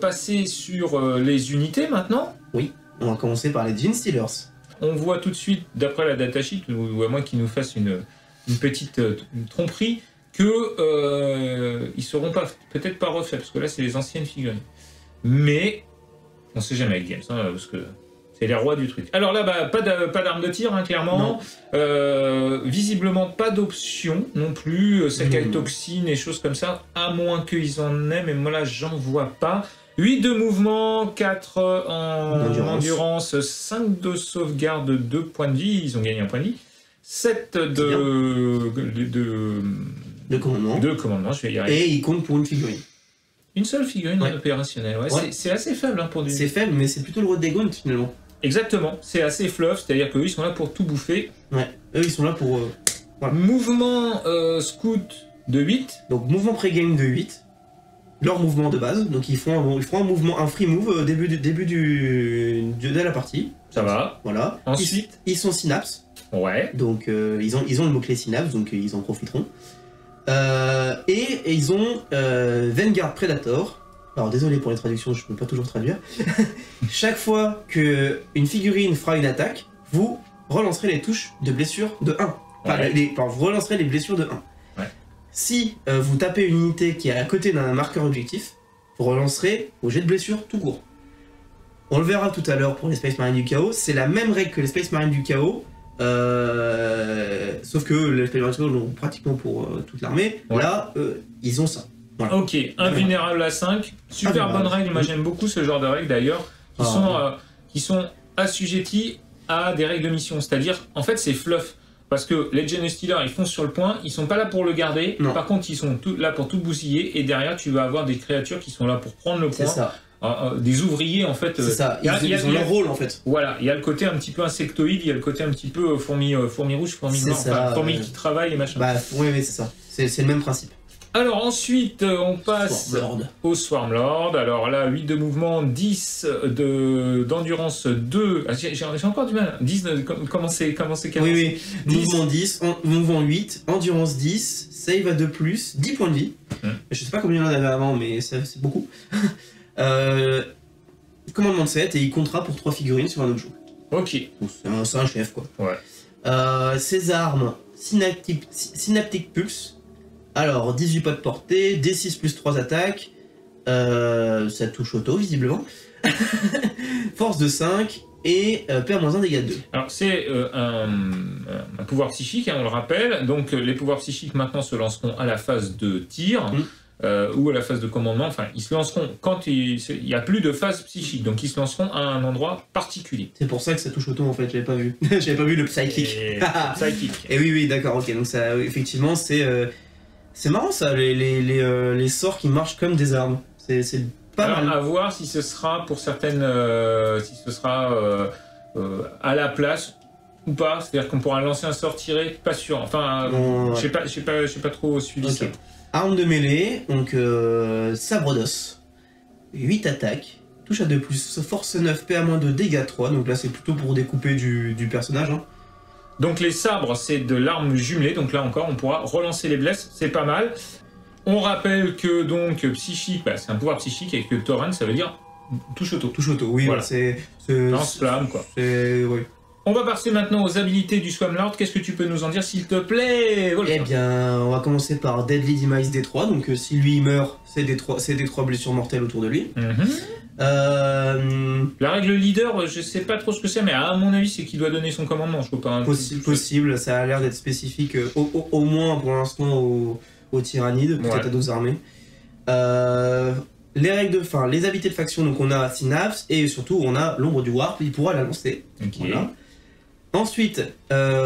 passer sur les unités maintenant. Oui, on va commencer par les Gene Stealers. on voit tout de suite, d'après la datasheet, ou à moins qu'il nous fasse une petite tromperie, que ils seront peut-être pas refaits, parce que là c'est les anciennes figurines. Mais on sait jamais avec Games, hein, parce que c'est les rois du truc. Alors là, bah, pas d'arme de tir, hein, clairement. Visiblement pas d'option non plus, Sekai Toxine et choses comme ça, à moins qu'ils en aient, mais moi là j'en vois pas. 8 de mouvement, 4 en endurance, 5 de sauvegarde, 2 points de vie, ils ont gagné un point de vie. 7 de commandement, je vais y arriver. Et il compte pour une figurine. Une seule figurine non opérationnelle, c'est assez faible hein, pour du... C'est faible, mais c'est plutôt le rôle des Gaunt finalement. Exactement, c'est assez fluff, c'est-à-dire qu'eux ils sont là pour tout bouffer. Ouais, eux ils sont là pour... Voilà. Mouvement scout de 8. Donc mouvement pré-game de 8. Leur mouvement de base, donc ils font un free move au début de la partie. Ça va. Voilà. Ensuite, ils sont synapse. Ouais. Donc ils ont le mot-clé synapse, donc ils en profiteront. Et ils ont Vanguard Predator. Alors désolé pour les traductions, je ne peux pas toujours traduire. Chaque fois qu'une figurine fera une attaque, vous relancerez les touches de blessure de 1. Enfin, vous relancerez les blessures de 1. Si vous tapez une unité qui est à côté d'un marqueur objectif, vous relancerez au jet de blessure tout court. On le verra tout à l'heure pour les Space Marines du Chaos, c'est la même règle que les Space Marines du Chaos, sauf que les Space Marines du Chaos l'ont pratiquement pour toute l'armée. Là, ils ont ça. Voilà. Ok, invulnérable à 5, super bonne règle, moi j'aime beaucoup ce genre de règles d'ailleurs, qui sont assujetties à des règles de mission, c'est-à-dire, en fait c'est fluff. Parce que les Legend Stealers, ils foncent sur le point, ils sont pas là pour le garder, par contre ils sont là pour tout bousiller, et derrière tu vas avoir des créatures qui sont là pour prendre le point. C'est ça. Des ouvriers en fait. C'est ça, ils ont leur rôle en fait. Voilà, il y a le côté un petit peu insectoïde, il y a le côté un petit peu fourmi rouge, fourmi noire, enfin, fourmi qui travaille et machin. Bah oui, c'est ça, c'est le même principe. Alors ensuite, on passe au Swarmlord. Alors là, 8 de mouvement, 10 d'endurance 2. Ah, j'ai encore du mal. 10 de... Comment c'est Oui. 10. Mouvement 10, mouvement 8, endurance 10, save à 2+, 10 points de vie. Je sais pas combien il y en avait avant, mais c'est beaucoup. Commandement de 7, et il comptera pour 3 figurines sur un autre jour. Ok. C'est un chef, quoi. Ouais. Ses armes, Synaptic Pulse. Alors, 18 pas de portée, D6 plus 3 attaques, ça touche auto, visiblement. Force de 5, et P-1 dégâts de 2. Alors, c'est un pouvoir psychique, hein, on le rappelle. Donc, les pouvoirs psychiques, maintenant, se lanceront à la phase de tir, ou à la phase de commandement. Enfin, ils se lanceront quand il n'y a plus de phase psychique. Donc, ils se lanceront à un endroit particulier. C'est pour ça que ça touche auto, en fait, j'avais pas vu. J'avais pas vu le psychic. Et oui, d'accord, ok. Donc, ça, effectivement, c'est marrant ça, les sorts qui marchent comme des armes. C'est pas mal. À voir si ce sera pour certaines, à la place ou pas. C'est-à-dire qu'on pourra lancer un sort tiré, pas sûr. Enfin, je sais pas trop suivi ça. Arme de mêlée, donc sabre d'os, 8 attaques, touche à 2+, force 9, PA-2, dégâts 3. Donc là, c'est plutôt pour découper du personnage. Hein. Donc les sabres, c'est de l'arme jumelée, donc là encore, on pourra relancer les blesses, c'est pas mal. On rappelle que donc psychique, c'est un pouvoir psychique, et que Torrent, ça veut dire touche auto. Touche auto, oui, voilà. C'est lance-flamme, quoi. Oui. On va passer maintenant aux habilités du Swarmlord. Qu'est-ce que tu peux nous en dire, s'il te plaît, Wolfram? Eh bien, on va commencer par Deadly Demise D3, donc si lui il meurt, c'est des 3 blessures mortelles autour de lui. La règle leader, je sais pas trop ce que c'est, mais à mon avis, c'est qu'il doit donner son commandement. Je vois pas. Possible, ça a l'air d'être spécifique, au moins pour l'instant, aux tyrannides, peut-être à d'autres armées. Les règles les habilités de faction, donc on a Synapse, et surtout on a l'ombre du Warp, il pourra la lancer. Voilà. Ensuite,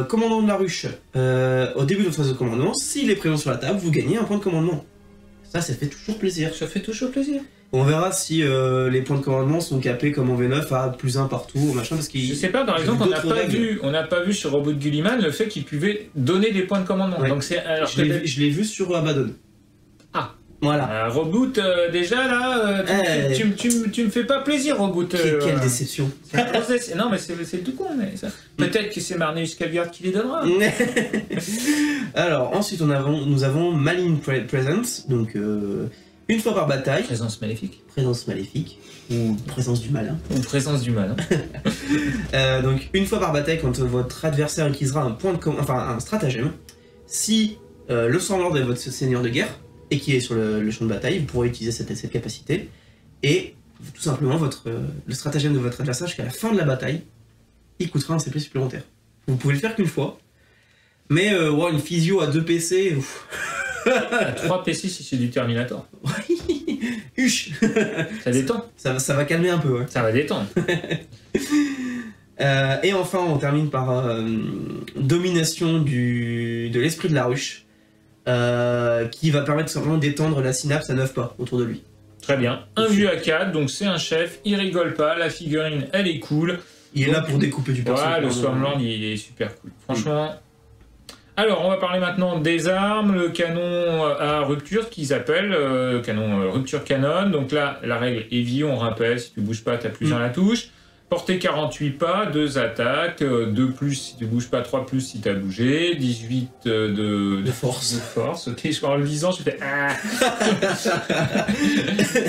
commandant de la ruche, au début de votre phase de commandement, s'il est présent sur la table, vous gagnez un point de commandement. Ça fait toujours plaisir. Ça fait toujours plaisir. On verra si les points de commandement sont capés comme en V9 à +1 partout, machin, parce qu'il... Je sais pas, par exemple, on n'a pas vu sur Robot de Gulliman le fait qu'il pouvait donner des points de commandement. Ouais. Donc je l'ai vu sur Abaddon. Ah. Voilà. Reboot, déjà là, tu me fais pas plaisir, Reboot. Quelle déception. Non, mais c'est tout con. Mais ça... Peut-être que c'est Marneus Calgard qui les donnera. Alors, ensuite, nous avons Malign Presence, donc une fois par bataille. Présence maléfique. Présence maléfique, ou présence du malin. Ou présence du malin. Donc une fois par bataille, quand votre adversaire utilisera un stratagème, si le Stormlord est votre seigneur de guerre et qui est sur le champ de bataille, vous pourrez utiliser cette capacité et tout simplement le stratagème de votre adversaire jusqu'à la fin de la bataille, il coûtera un CP supplémentaire. Vous pouvez le faire qu'une fois, mais une physio à 2 PC... À 3 PC si c'est du Terminator. Huch. Ça détend. Ça va calmer un peu, ouais. Ça va détendre. Et enfin, on termine par domination de l'esprit de la ruche, qui va permettre simplement d'étendre la synapse à 9 pas autour de lui. Très bien. Un vue à 4, donc c'est un chef, il rigole pas, la figurine elle est cool. Il est là pour découper du personnage. Ouais, le Stormlord il est super cool. Franchement. Alors, on va parler maintenant des armes, le canon à rupture qu'ils appellent, canon rupture canon. Donc là, la règle est vie, on rappelle, si tu bouges pas, tu appuies sur la touche. Portée 48 pas, 2 attaques, 2 plus si tu bouges pas, 3 plus si tu as bougé, 18 de force. De force, ok, je crois en le visant, je fais ah.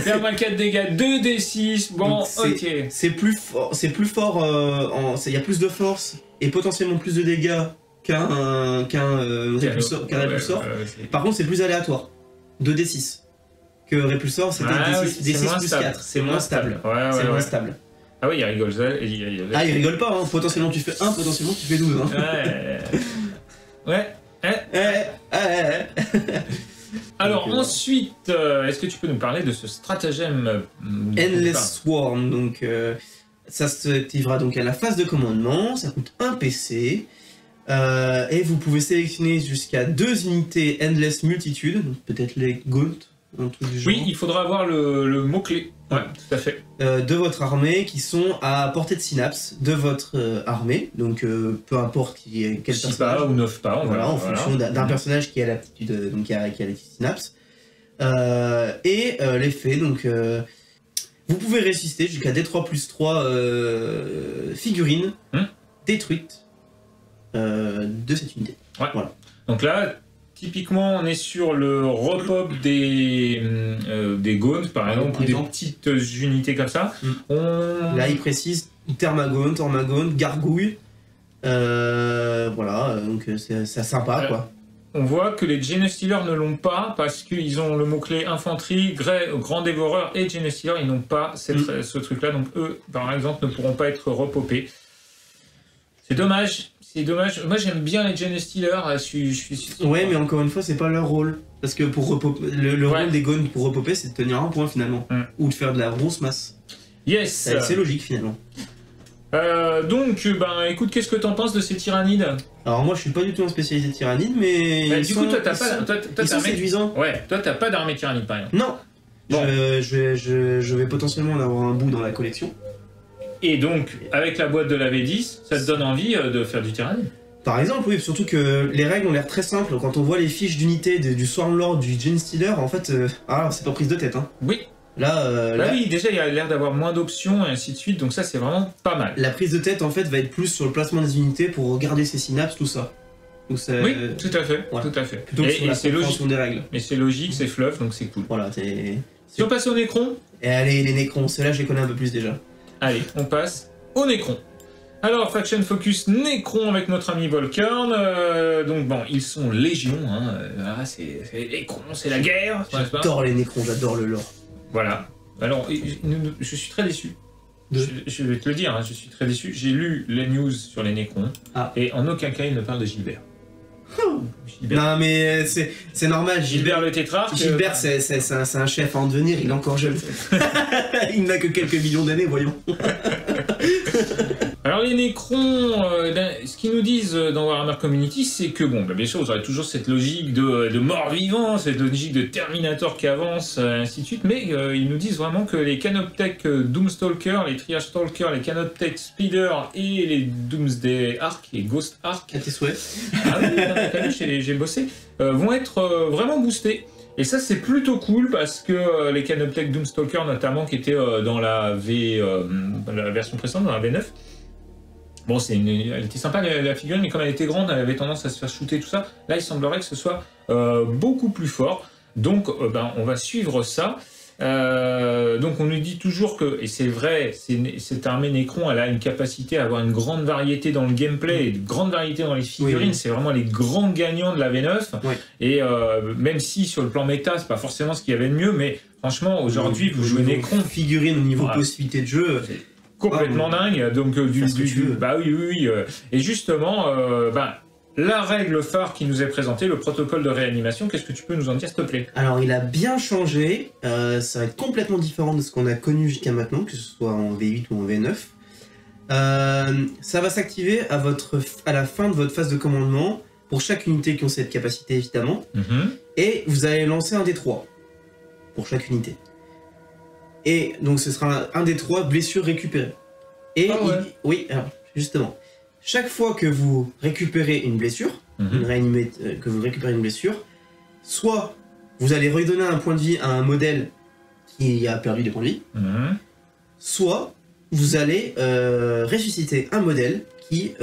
Faire 24 dégâts, 2 D6, bon, ok. C'est plus fort, il y a plus de force et potentiellement plus de dégâts qu'un répulsor. Par contre, c'est plus aléatoire. 2d6. Que répulsor, c'était D6 plus 4. C'est moins stable. C'est moins stable. Ah oui, il rigole. Il rigole pas, hein. Potentiellement tu fais 1, potentiellement tu fais 12. Hein. Alors ensuite, est-ce que tu peux nous parler de ce stratagème Endless Swarm, donc ça s'activera donc à la phase de commandement, ça coûte 1 PC. Et vous pouvez sélectionner jusqu'à 2 unités Endless Multitude, peut-être les Gaunt, un truc du genre. Oui, il faudra avoir le mot-clé, ouais, tout à fait. De votre armée qui sont à portée de synapse de votre armée, donc peu importe quel personnage. 6 pas ou 9 pas, en fonction d'un personnage qui a l'aptitude, donc qui a les synapses. Et l'effet, donc vous pouvez résister jusqu'à D3 plus 3 figurines détruites de cette unité. Ouais. Voilà. Donc là, typiquement, on est sur le repop des Gaunt, par exemple, ou des petites unités comme ça. Là, il précise Thermagaunt, Ormagaunt, Gargouille. Voilà, donc c'est sympa, quoi. On voit que les Genestealers ne l'ont pas parce qu'ils ont le mot-clé infanterie, Grand Dévoreur et Genestealer, ils n'ont pas ce truc-là, donc eux, par exemple, ne pourront pas être repopés. C'est dommage. C'est dommage. Moi, j'aime bien les Genestealers. Ouais, mais encore une fois, c'est pas leur rôle. Parce que pour le rôle des Gaunt pour repopper, c'est de tenir un point finalement. Ou de faire de la grosse masse. Yes. C'est logique finalement. Donc, écoute, qu'est-ce que t'en penses de ces tyrannides? Alors moi, je suis pas du tout un spécialiste tyrannides, mais du coup, toi, t'as pas. Ils sont séduisants. Ouais. Toi, t'as pas d'armée tyrannide, par exemple. Non. Bon. Je vais potentiellement en avoir un bout dans la collection. Et donc, avec la boîte de la V10, ça te donne envie de faire du tyrannide? Par exemple, oui, surtout que les règles ont l'air très simples. Quand on voit les fiches d'unité du Swarmlord, du Genestealer, en fait, c'est pas prise de tête. Hein. Oui. Là, oui, déjà, il y a l'air d'avoir moins d'options et ainsi de suite, donc ça, c'est vraiment pas mal. La prise de tête, en fait, va être plus sur le placement des unités pour garder ses synapses, tout ça. Donc, oui, tout à fait, voilà. Tout à fait. Plutôt que sur la compréhension des règles. Mais c'est logique, c'est fluff, donc c'est cool. Voilà, Si on passe au Necron. Et allez, les Necrons, ceux-là, je les connais un peu plus déjà. Allez, on passe au Necron. Alors, Faction Focus Necron avec notre ami Volkarn. Donc bon, ils sont légion, hein. C'est les Necrons, c'est la guerre. J'adore les Necrons, j'adore le lore. Voilà. Alors, je suis très déçu. Je vais te le dire, hein, je suis très déçu. J'ai lu les news sur les Necrons, et en aucun cas il ne parle de Gilbert. Gilbert. Non mais c'est normal. Gilbert le tétrarque. Gilbert c'est un chef en devenir, il est encore jeune. Il n'a que quelques millions d'années, voyons. Alors les Necrons, ce qu'ils nous disent dans Warhammer Community, c'est que bon, bien sûr, vous aurez toujours cette logique de mort-vivant, cette logique de Terminator qui avance, ainsi de suite, mais ils nous disent vraiment que les Canoptech Doomstalker, les Triage Stalker, les Canoptech Speeder et les Doomsday Ark et Ghost Ark, à tes souhaits. Ah oui, t'as vu, j'ai bossé, vont être vraiment boostés. Et ça, c'est plutôt cool parce que les Canoptech Doomstalker, notamment, qui étaient dans la version précédente, dans la V9, bon, elle était sympa la figurine, mais comme elle était grande, elle avait tendance à se faire shooter, tout ça. Là, il semblerait que ce soit beaucoup plus fort. Donc, on va suivre ça. Donc on nous dit toujours que, et c'est vrai, cette armée Necron, elle a une capacité à avoir une grande variété dans le gameplay et une grande variété dans les figurines. C'est vraiment les grands gagnants de la V9. Et même si sur le plan méta, c'est pas forcément ce qu'il y avait de mieux, mais franchement, aujourd'hui, vous jouez Necron. Figurines au niveau possibilité de jeu. Complètement dingue. Donc, bah oui. Et justement, la règle phare qui nous est présentée, le protocole de réanimation, qu'est-ce que tu peux nous en dire, s'il te plaît? Alors, il a bien changé. Ça va être complètement différent de ce qu'on a connu jusqu'à maintenant, que ce soit en V8 ou en V9. Ça va s'activer à la fin de votre phase de commandement, pour chaque unité qui ont cette capacité, évidemment. Et vous allez lancer un D3 pour chaque unité. Et donc, ce sera un D3 blessures récupérées. Et oui, alors, justement. Chaque fois que vous récupérez une blessure, que vous récupérez une blessure, soit vous allez redonner un point de vie à un modèle qui a perdu des points de vie, soit vous allez ressusciter un modèle qui,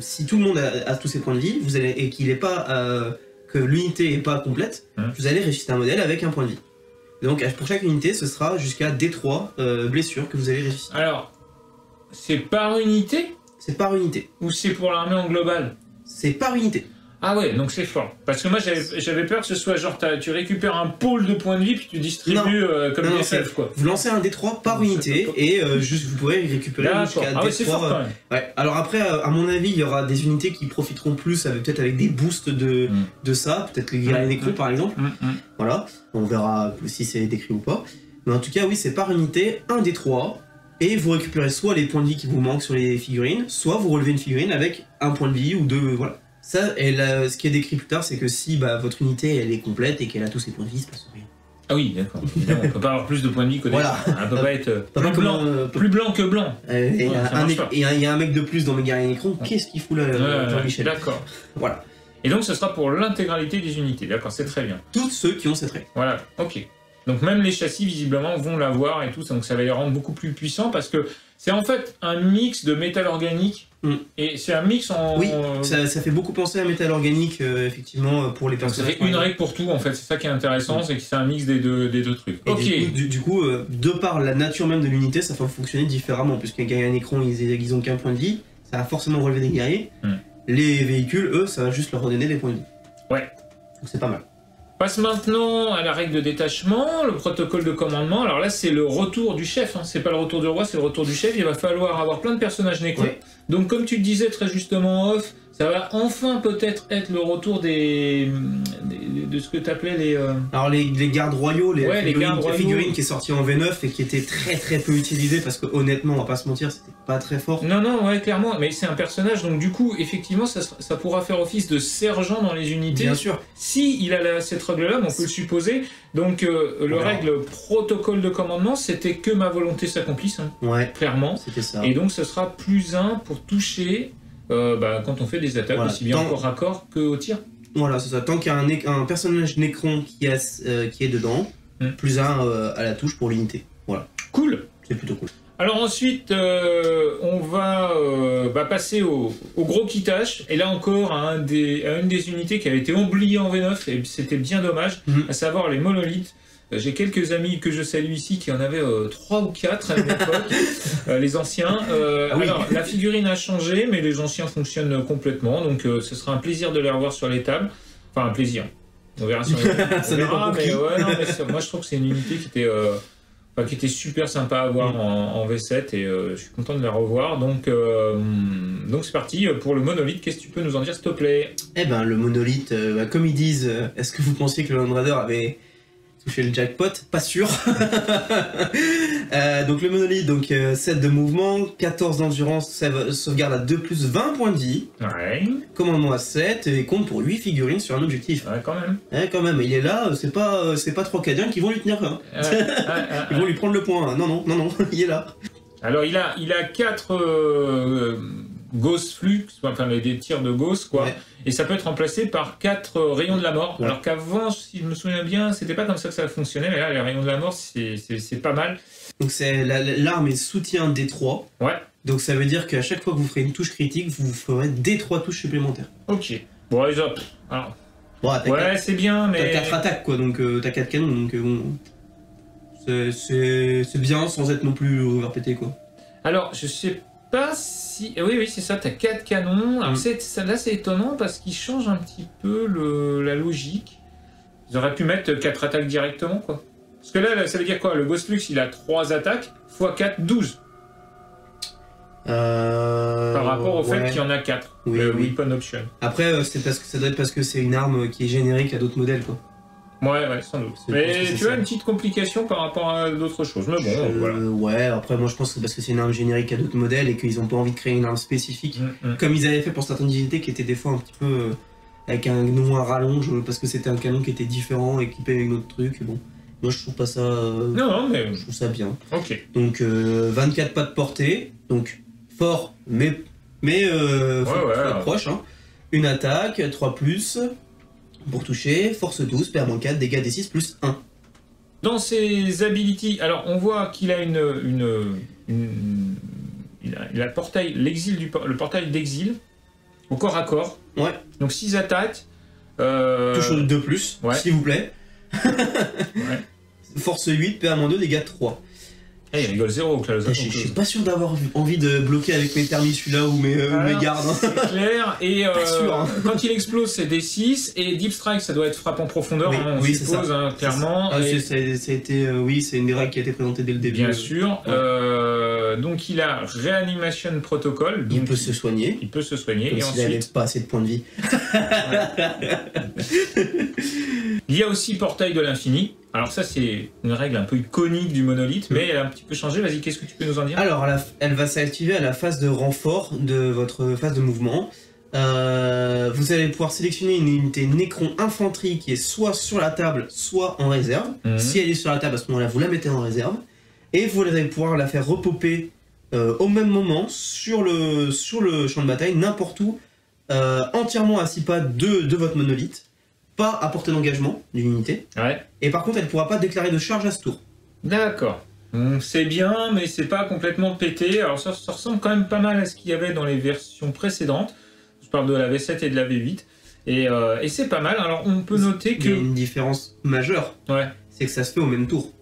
si tout le monde a tous ses points de vie, et qu'il n'est pas que l'unité n'est pas complète, vous allez ressusciter un modèle avec un point de vie. Donc pour chaque unité, ce sera jusqu'à D3 blessures que vous allez ressusciter. Alors, c'est par unité? C'est par unité. Ou c'est pour l'armée en global? C'est par unité. Ah ouais, donc c'est fort. Parce que moi, j'avais peur que ce soit genre, tu récupères un pôle de points de vie, puis tu distribues comme des selfs, quoi. Vous lancez un D3 par unité, et juste vous pourrez récupérer jusqu'à D3. Ouais, c'est fort, quand même. Ouais. Alors après, à mon avis, il y aura des unités qui profiteront plus, peut-être avec des boosts de ça, peut-être les guerriers Necron, par exemple. Voilà, on verra si c'est décrit ou pas. Mais en tout cas, oui, c'est par unité, un D3, et vous récupérez soit les points de vie qui vous manquent sur les figurines, soit vous relevez une figurine avec un point de vie ou deux, voilà. Ça, et là, ce qui est décrit plus tard, c'est que si votre unité elle est complète et qu'elle a tous ses points de vie, il se passe rien. Ah oui, d'accord. On peut pas avoir plus de points de vie qu'au départ. Voilà. On peut pas être plus blanc que blanc. Il y a un mec de plus dans mes guerriers Necron, qu'est-ce qu'il fout là, Jean-Michel? D'accord. Voilà. Et donc ce sera pour l'intégralité des unités, d'accord, c'est très bien. Tous ceux qui ont cette règle. Voilà, ok. Donc même les châssis, visiblement, vont l'avoir et tout, donc ça va les rendre beaucoup plus puissants, parce que c'est en fait un mix de métal organique, et c'est un mix en... Oui, ça fait beaucoup penser à métal organique, effectivement, pour les personnages. Ça fait une règle pour tout, en fait, c'est ça qui est intéressant, c'est que c'est un mix des deux trucs. Et du coup, de par la nature même de l'unité, ça va fonctionner différemment, puisque les guerriers Necron, ils ont qu'un point de vie, ça va forcément relever des guerriers. Les véhicules, eux, ça va juste leur redonner des points de vie. Ouais. Donc c'est pas mal. Passe maintenant à la règle de détachement, le protocole de commandement. Alors là, c'est le retour du chef, hein. C'est pas le retour du roi, c'est le retour du chef. Il va falloir avoir plein de personnages Necron. Donc comme tu le disais très justement en off, ça va enfin peut-être être le retour de ce que tu appelais les... Alors les gardes royaux, les figurines qui est sorti en V9 et qui était très peu utilisé parce que honnêtement, on va pas se mentir, c'était pas très fort. Non, ouais, clairement, mais c'est un personnage, donc du coup, effectivement, ça pourra faire office de sergent dans les unités. Bien sûr. Si il a cette règle-là, on peut le supposer. Donc le règle protocole de commandement, c'était que ma volonté s'accomplisse, hein, clairement. C'était ça. Et donc ce sera +1 pour toucher quand on fait des attaques, aussi bien au corps à corps qu'au tir. Voilà, c'est ça. Tant qu'il y a un personnage Necron qui est dedans, +1 à la touche pour l'unité. Voilà. Cool. C'est plutôt cool. Alors ensuite, on va passer au gros quittage, et là encore à une des unités qui avait été oubliée en V9, et c'était bien dommage, à savoir les monolithes. J'ai quelques amis que je salue ici qui en avaient 3 ou 4 à l'époque, les anciens. Alors, la figurine a changé, mais les anciens fonctionnent complètement, donc ce sera un plaisir de les revoir sur les tables. Enfin, un plaisir. On verra si on verra, mais moi je trouve que c'est une unité qui était super sympa à voir en V7, et je suis content de la revoir. Donc c'est parti pour le monolithe. Qu'est-ce que tu peux nous en dire, s'il te plaît? Eh ben, le monolithe, comme ils disent, est-ce que vous pensiez que le Land Raider avait touché le jackpot? Pas sûr. Donc le monolithe, 7 de mouvement, 14 d'endurance, sauvegarde à 2 + 20 points de vie. Ouais. Commandement à 7 et compte pour 8 figurines sur un objectif. Ouais, quand même. Quand même, il est là, c'est pas 3 Cadiens qui vont lui tenir. Hein. Ils vont lui prendre le point. Non, il est là. Alors il a 4 Ghost Flux, enfin des tirs de Ghost, quoi. Et ça peut être remplacé par 4 rayons de la mort. Alors qu'avant, si je me souviens bien, c'était pas comme ça que ça fonctionnait, mais là, les rayons de la mort, c'est pas mal. Donc l'arme est soutien D3. Ouais. Donc ça veut dire qu'à chaque fois que vous ferez une touche critique, vous ferez D3 touches supplémentaires. Ok. Bon, les autres. Alors... c'est bien, mais... T'as 4 attaques, quoi, donc t'as 4 canons, donc bon... C'est bien sans être non plus overpété quoi. Alors, je sais pas si... Oui, c'est ça, t'as 4 canons. Alors, là, c'est étonnant parce qu'ils changent un petit peu la logique. Ils auraient pu mettre 4 attaques directement, quoi. Parce que là, ça veut dire quoi? Le Ghost Lux, il a 3 attaques, x 4, 12. Par rapport au fait qu'il y en a 4. Oui, Weapon Option. Après, c'est parce que ça doit être parce que c'est une arme qui est générique à d'autres modèles, quoi. Ouais, sans doute. Mais tu as une petite complication par rapport à d'autres choses. Mais bon, voilà. Ouais, après, moi je pense que c'est parce que c'est une arme générique à d'autres modèles et qu'ils ont pas envie de créer une arme spécifique. Comme ils avaient fait pour certaines unités qui étaient des fois un petit peu avec un nom à rallonge parce que c'était un canon qui était différent, équipé avec d'autres trucs. Et bon, moi je trouve pas ça. Non, mais. Je trouve ça bien. Ok. Donc 24 pas de portée, donc fort, mais proche. Hein. Une attaque, 3+. Pour toucher, force 12, perd-4, dégâts D6 plus 1. Dans ses abilities, alors on voit qu'il a il a le portail, le portail d'exil au corps à corps. Ouais. Donc 6 attaques. Touche 2+, ouais. S'il vous plaît. Ouais. Force 8, perd-2, dégâts 3. Il rigole 0 là. Je suis pas sûr d'avoir envie de bloquer avec mes thermis celui-là ou mes gardes. Hein. C'est clair. Et sûr, hein. Quand il explose, c'est D6. Et Deep Strike, ça doit être frappe en profondeur. Oui, c'est ça. Hein, clairement. Ça a été, c'est une des règles qui a été présentée dès le début. Bien sûr. Ouais. Donc il a Reanimation Protocol. Il peut se soigner. Il peut se soigner. Comme et s'il ensuite... n'avait pas assez de points de vie. Il y a aussi Portail de l'Infini. Alors ça, c'est une règle un peu iconique du monolithe, mais elle a un petit peu changé. Vas-y, qu'est-ce que tu peux nous en dire? Alors, elle va s'activer à la phase de renfort de votre phase de mouvement. Vous allez pouvoir sélectionner une unité Nécron Infanterie qui est soit sur la table, soit en réserve. Si elle est sur la table, à ce moment-là, vous la mettez en réserve. Et vous allez pouvoir la faire repopper au même moment sur le champ de bataille, n'importe où, entièrement à 6 pas de votre monolithe. Pas à portée d'engagement d'une unité. Ouais. Et par contre, elle ne pourra pas déclarer de charge à ce tour. D'accord. C'est bien, mais c'est pas complètement pété. Alors ça ressemble quand même pas mal à ce qu'il y avait dans les versions précédentes. Je parle de la V7 et de la V8. Et c'est pas mal. Alors on peut noter que... Il y a une différence majeure. Ouais. C'est que ça se fait au même tour.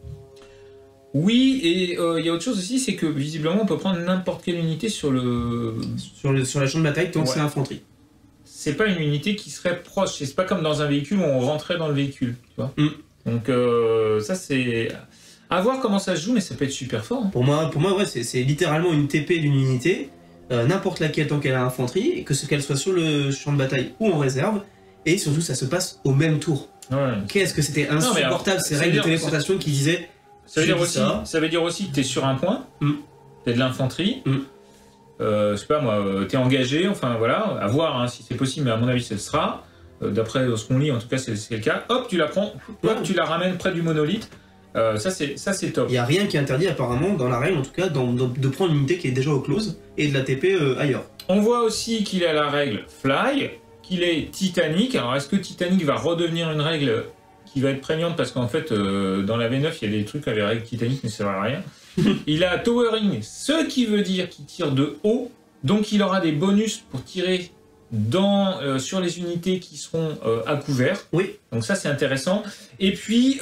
Oui, et il y a autre chose aussi, c'est que visiblement on peut prendre n'importe quelle unité sur la champ de bataille tant que c'est infanterie. C'est pas une unité qui serait proche, c'est pas comme dans un véhicule où on rentrait dans le véhicule, tu vois. Donc ça c'est... À voir comment ça se joue, mais ça peut être super fort. Hein. Pour moi ouais, c'est littéralement une TP d'une unité, n'importe laquelle tant qu'elle a infanterie, et qu'elle soit sur le champ de bataille ou en réserve, et surtout ça se passe au même tour. Ouais. Qu'est-ce que c'était insupportable ces règles de téléportation qui disaient... Ça veut dire aussi que t'es sur un point, t'es de l'infanterie, je sais pas moi, t'es engagé, enfin voilà, à voir hein, si c'est possible, mais à mon avis ce sera. D'après ce qu'on lit, en tout cas c'est le cas. Hop, tu la prends, hop, tu la ramènes près du monolithe. Ça c'est top. Il n'y a rien qui interdit apparemment dans la règle, en tout cas, de prendre une unité qui est déjà au close et de la TP ailleurs. On voit aussi qu'il a la règle Fly, qu'il est Titanic. Alors est-ce que Titanic va redevenir une règle qui va être prégnante parce qu'en fait dans la V9 il y a des trucs avec la règle Titanic mais ça ne sert à rien. Il a Towering, ce qui veut dire qu'il tire de haut, donc il aura des bonus pour tirer sur les unités qui seront à couvert. Oui. Donc ça c'est intéressant. Et puis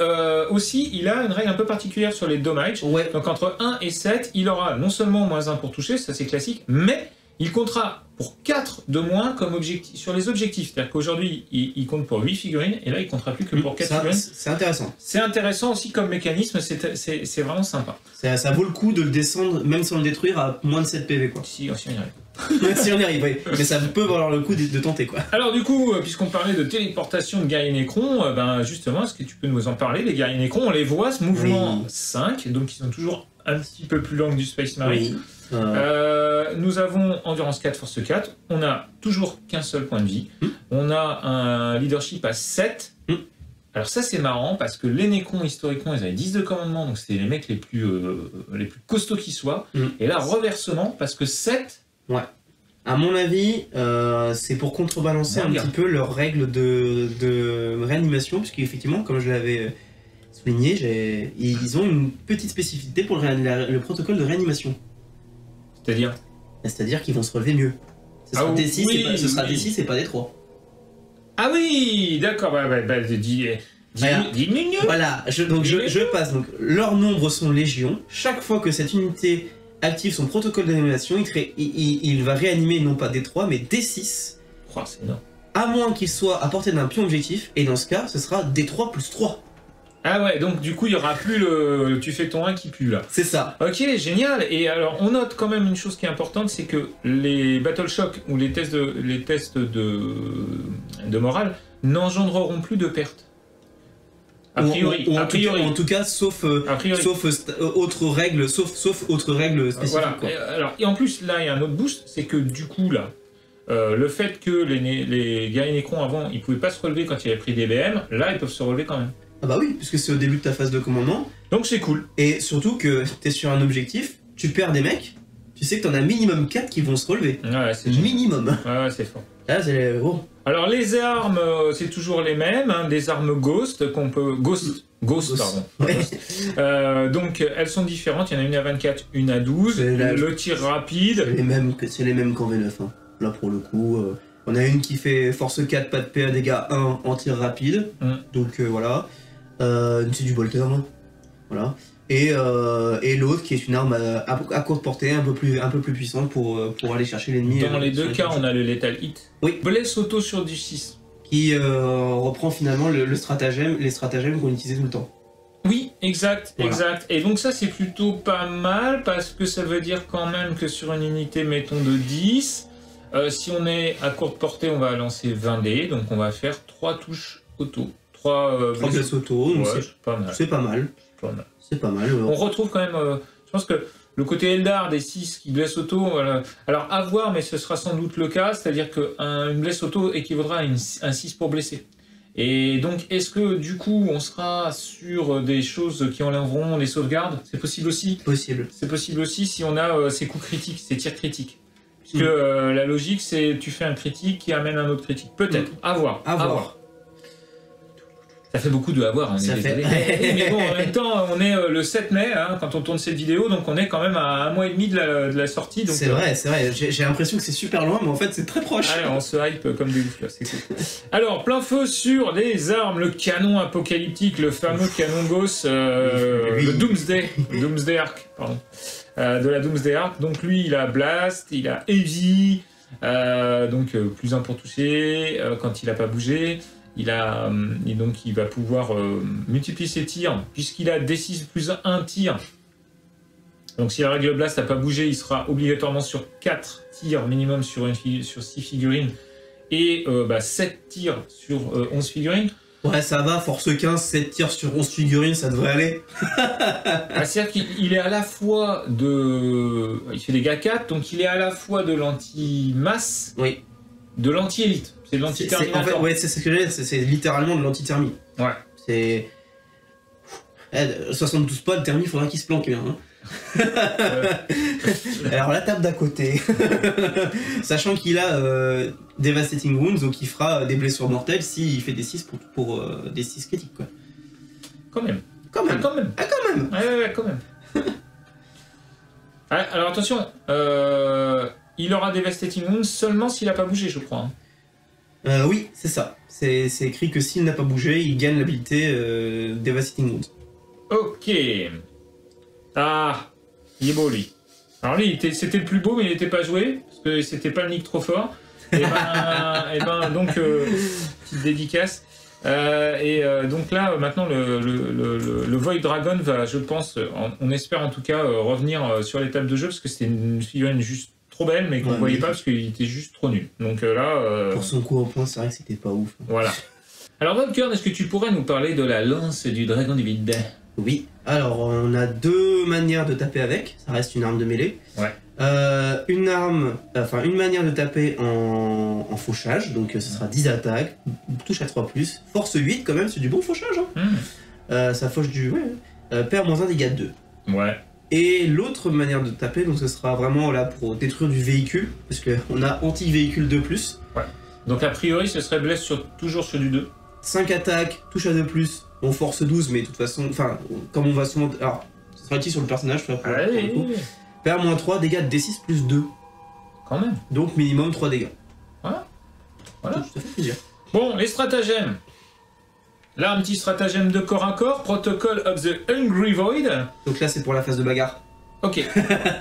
aussi il a une règle un peu particulière sur les dommages. Ouais. Donc entre 1 et 7, il aura non seulement -1 pour toucher, ça c'est classique, mais il comptera pour 4 de moins comme objectif, sur les objectifs. C'est-à-dire qu'aujourd'hui, il compte pour 8 figurines, et là, il comptera plus que pour 4 figurines. C'est intéressant. C'est intéressant aussi comme mécanisme, c'est vraiment sympa. Ça vaut le coup de le descendre, même sans le détruire, à moins de 7 PV, quoi. Si on y arrive. Si on y arrive, oui. Mais ça peut valoir le coup de tenter, quoi. Alors du coup, puisqu'on parlait de téléportation de guerriers Nécron, ben justement, est-ce que tu peux nous en parler, les guerriers Nécron? On les voit, ce mouvement 5, donc ils sont toujours un petit peu plus longs du Space Marine. Oui. Nous avons Endurance 4, Force 4, on a toujours qu'un seul point de vie, on a un leadership à 7. Alors ça c'est marrant parce que les Nécrons historiquement ils avaient 10 de commandement, donc c'était les mecs les plus costauds qui soient, et là reversement parce que 7... Ouais. À mon avis, c'est pour contrebalancer un petit peu leurs règles de réanimation, puisqu'effectivement, comme je l'avais souligné, ils ont une petite spécificité pour le protocole de réanimation. C'est-à-dire ? C'est-à-dire qu'ils vont se relever mieux. Ce sera D6 et pas D3. Ah oui, d'accord, Dis-nous. Voilà, je passe. Donc, leurs nombres sont légion. Chaque fois que cette unité active son protocole d'animation, il va réanimer non pas D3, mais D6. Oh, c'est énorme. À moins qu'il soit à portée d'un pion objectif. Et dans ce cas, ce sera D3 plus 3. Ah ouais, donc du coup, il n'y aura plus le tu fais ton 1 qui pue là. C'est ça. Ok, génial. Et alors, on note quand même une chose qui est importante, c'est que les Battle Shock ou les tests de morale n'engendreront plus de pertes. A priori. En tout cas, sauf autres règles, sauf autres règles spécifiques. Voilà. Quoi. Et en plus, là, il y a un autre boost, c'est que du coup, là, le fait que les guerriers Necrons avant, ils pouvaient pas se relever quand ils avaient pris des BM, là, ils peuvent se relever quand même. Ah bah oui, puisque c'est au début de ta phase de commandement. Donc c'est cool. Et surtout que t'es sur un objectif, tu perds des mecs, tu sais que t'en as minimum 4 qui vont se relever. Ouais, c'est minimum. Ouais, c'est fort. Là, c'est bon. Alors les armes, c'est toujours les mêmes, hein, des armes Ghost qu'on peut... Ghost, pardon. Ouais. Donc elles sont différentes, il y en a une à 24, une à 12. Le tir rapide. C'est les mêmes qu'en V9. Hein. Là pour le coup, on a une qui fait force 4, pas de PA, dégâts 1 en tir rapide. Donc voilà. C'est du bolter. Hein. Voilà. Et l'autre qui est une arme à courte portée, un peu plus puissante pour aller chercher l'ennemi. Dans les deux cas, on a le Lethal Hit. Oui. Blesse auto sur du 6. Qui reprend finalement les stratagèmes qu'on utilisait tout le temps. Oui, exact, voilà. Exact. Et donc ça, c'est plutôt pas mal, parce que ça veut dire quand même que sur une unité, mettons, de 10, si on est à courte portée, on va lancer 20 dés, donc on va faire 3 touches auto. 3 blesses auto, ouais, c'est pas mal. C'est pas mal. C'est pas mal. On retrouve quand même, je pense que le côté Eldar des 6 qui blesse auto, alors à voir, mais ce sera sans doute le cas, c'est-à-dire qu'une blesse auto équivaudra à un 6 pour blesser. Et donc, est-ce que du coup, on sera sur des choses qui enlèveront les sauvegardes? C'est possible aussi. C'est possible aussi si on a ces coups critiques, ces tirs critiques. Puisque la logique, c'est tu fais un critique qui amène un autre critique. Peut-être. À voir. À voir. Ça fait beaucoup de avoir, hein, mais bon, en même temps, on est le 7 mai, hein, quand on tourne cette vidéo, donc on est quand même à 1 mois et demi de la sortie. C'est vrai. J'ai l'impression que c'est super loin, mais en fait, c'est très proche. Allez, on se hype comme des ouf, là, c'est cool. Alors, plein feu sur les armes, le canon apocalyptique, le fameux canon Gauss, le Doomsday Arc, pardon, de la Doomsday Arc. Donc lui, il a Blast, il a Heavy, donc plus 1 pour toucher, quand il n'a pas bougé. Et donc il va pouvoir multiplier ses tirs, puisqu'il a D6 plus 1 tir. Donc si la règle Blast n'a pas bougé, il sera obligatoirement sur 4 tirs minimum sur 6 figurines, et 7 tirs sur 11 figurines. Ouais, ça va, force 15, 7 tirs sur 11 figurines, ça devrait aller. C'est-à-dire qu'il est à la fois de... Il fait des dégâts 4, donc il est à la fois de l'anti-masse, oui, de l'anti-élite. C'est de l'anti-thermie. En fait, ouais, c'est ce que j'ai dit, c'est littéralement de l'anti-thermie. Ouais. C'est... 72 pas, le thermie, il faudra qu'il se planque bien. Hein. Alors la table d'à côté, sachant qu'il a Devastating Wounds, donc il fera des blessures mortelles s'il fait des 6 pour des 6 critiques, quoi. Quand même. Ouais, quand même. Alors attention, il aura Devastating Wounds seulement s'il n'a pas bougé, je crois. Oui, c'est ça. C'est écrit que s'il n'a pas bougé, il gagne l'habilité Devastating Wounds. Ok. Ah, il est beau lui. Alors lui, c'était le plus beau, mais il n'était pas joué, parce que c'était pas le nick trop fort. Et donc, petite dédicace. Donc là, maintenant, le Void Dragon va, je pense, on espère en tout cas, revenir sur les tables de jeu, parce que c'était une figurine juste trop belle, mais qu'on ne voyait pas parce qu'il était juste trop nul. Donc là... Pour son coup au point, c'est vrai que c'était pas ouf. Voilà. Alors, Vodkern, est-ce que tu pourrais nous parler de la lance du dragon du vide? Oui. Alors, on a 2 manières de taper avec. Ça reste une arme de mêlée. Ouais. Une manière de taper en fauchage. Donc, ce sera 10 attaques. Touche à 3+. Force 8 quand même, c'est du bon fauchage. Hein. Ça fauche du... Ouais. Perd -1 dégâts 2. Ouais. Et l'autre manière de taper, donc ce sera vraiment là pour détruire du véhicule, parce qu'on a anti-véhicule de plus. Ouais. Donc a priori, ce serait blesse toujours sur du 2. 5 attaques, touche à 2+, on force 12, mais de toute façon, enfin, comme on va souvent... Alors, ce sera utile sur le personnage, pour le coup. Perd -3, dégâts de D6 plus 2. Quand même. Donc minimum 3 dégâts. Voilà. Ça fait plaisir. Bon, les stratagèmes. Là, un petit stratagème de corps à corps, Protocol of the Hungry Void. Donc là, c'est pour la phase de bagarre. Ok.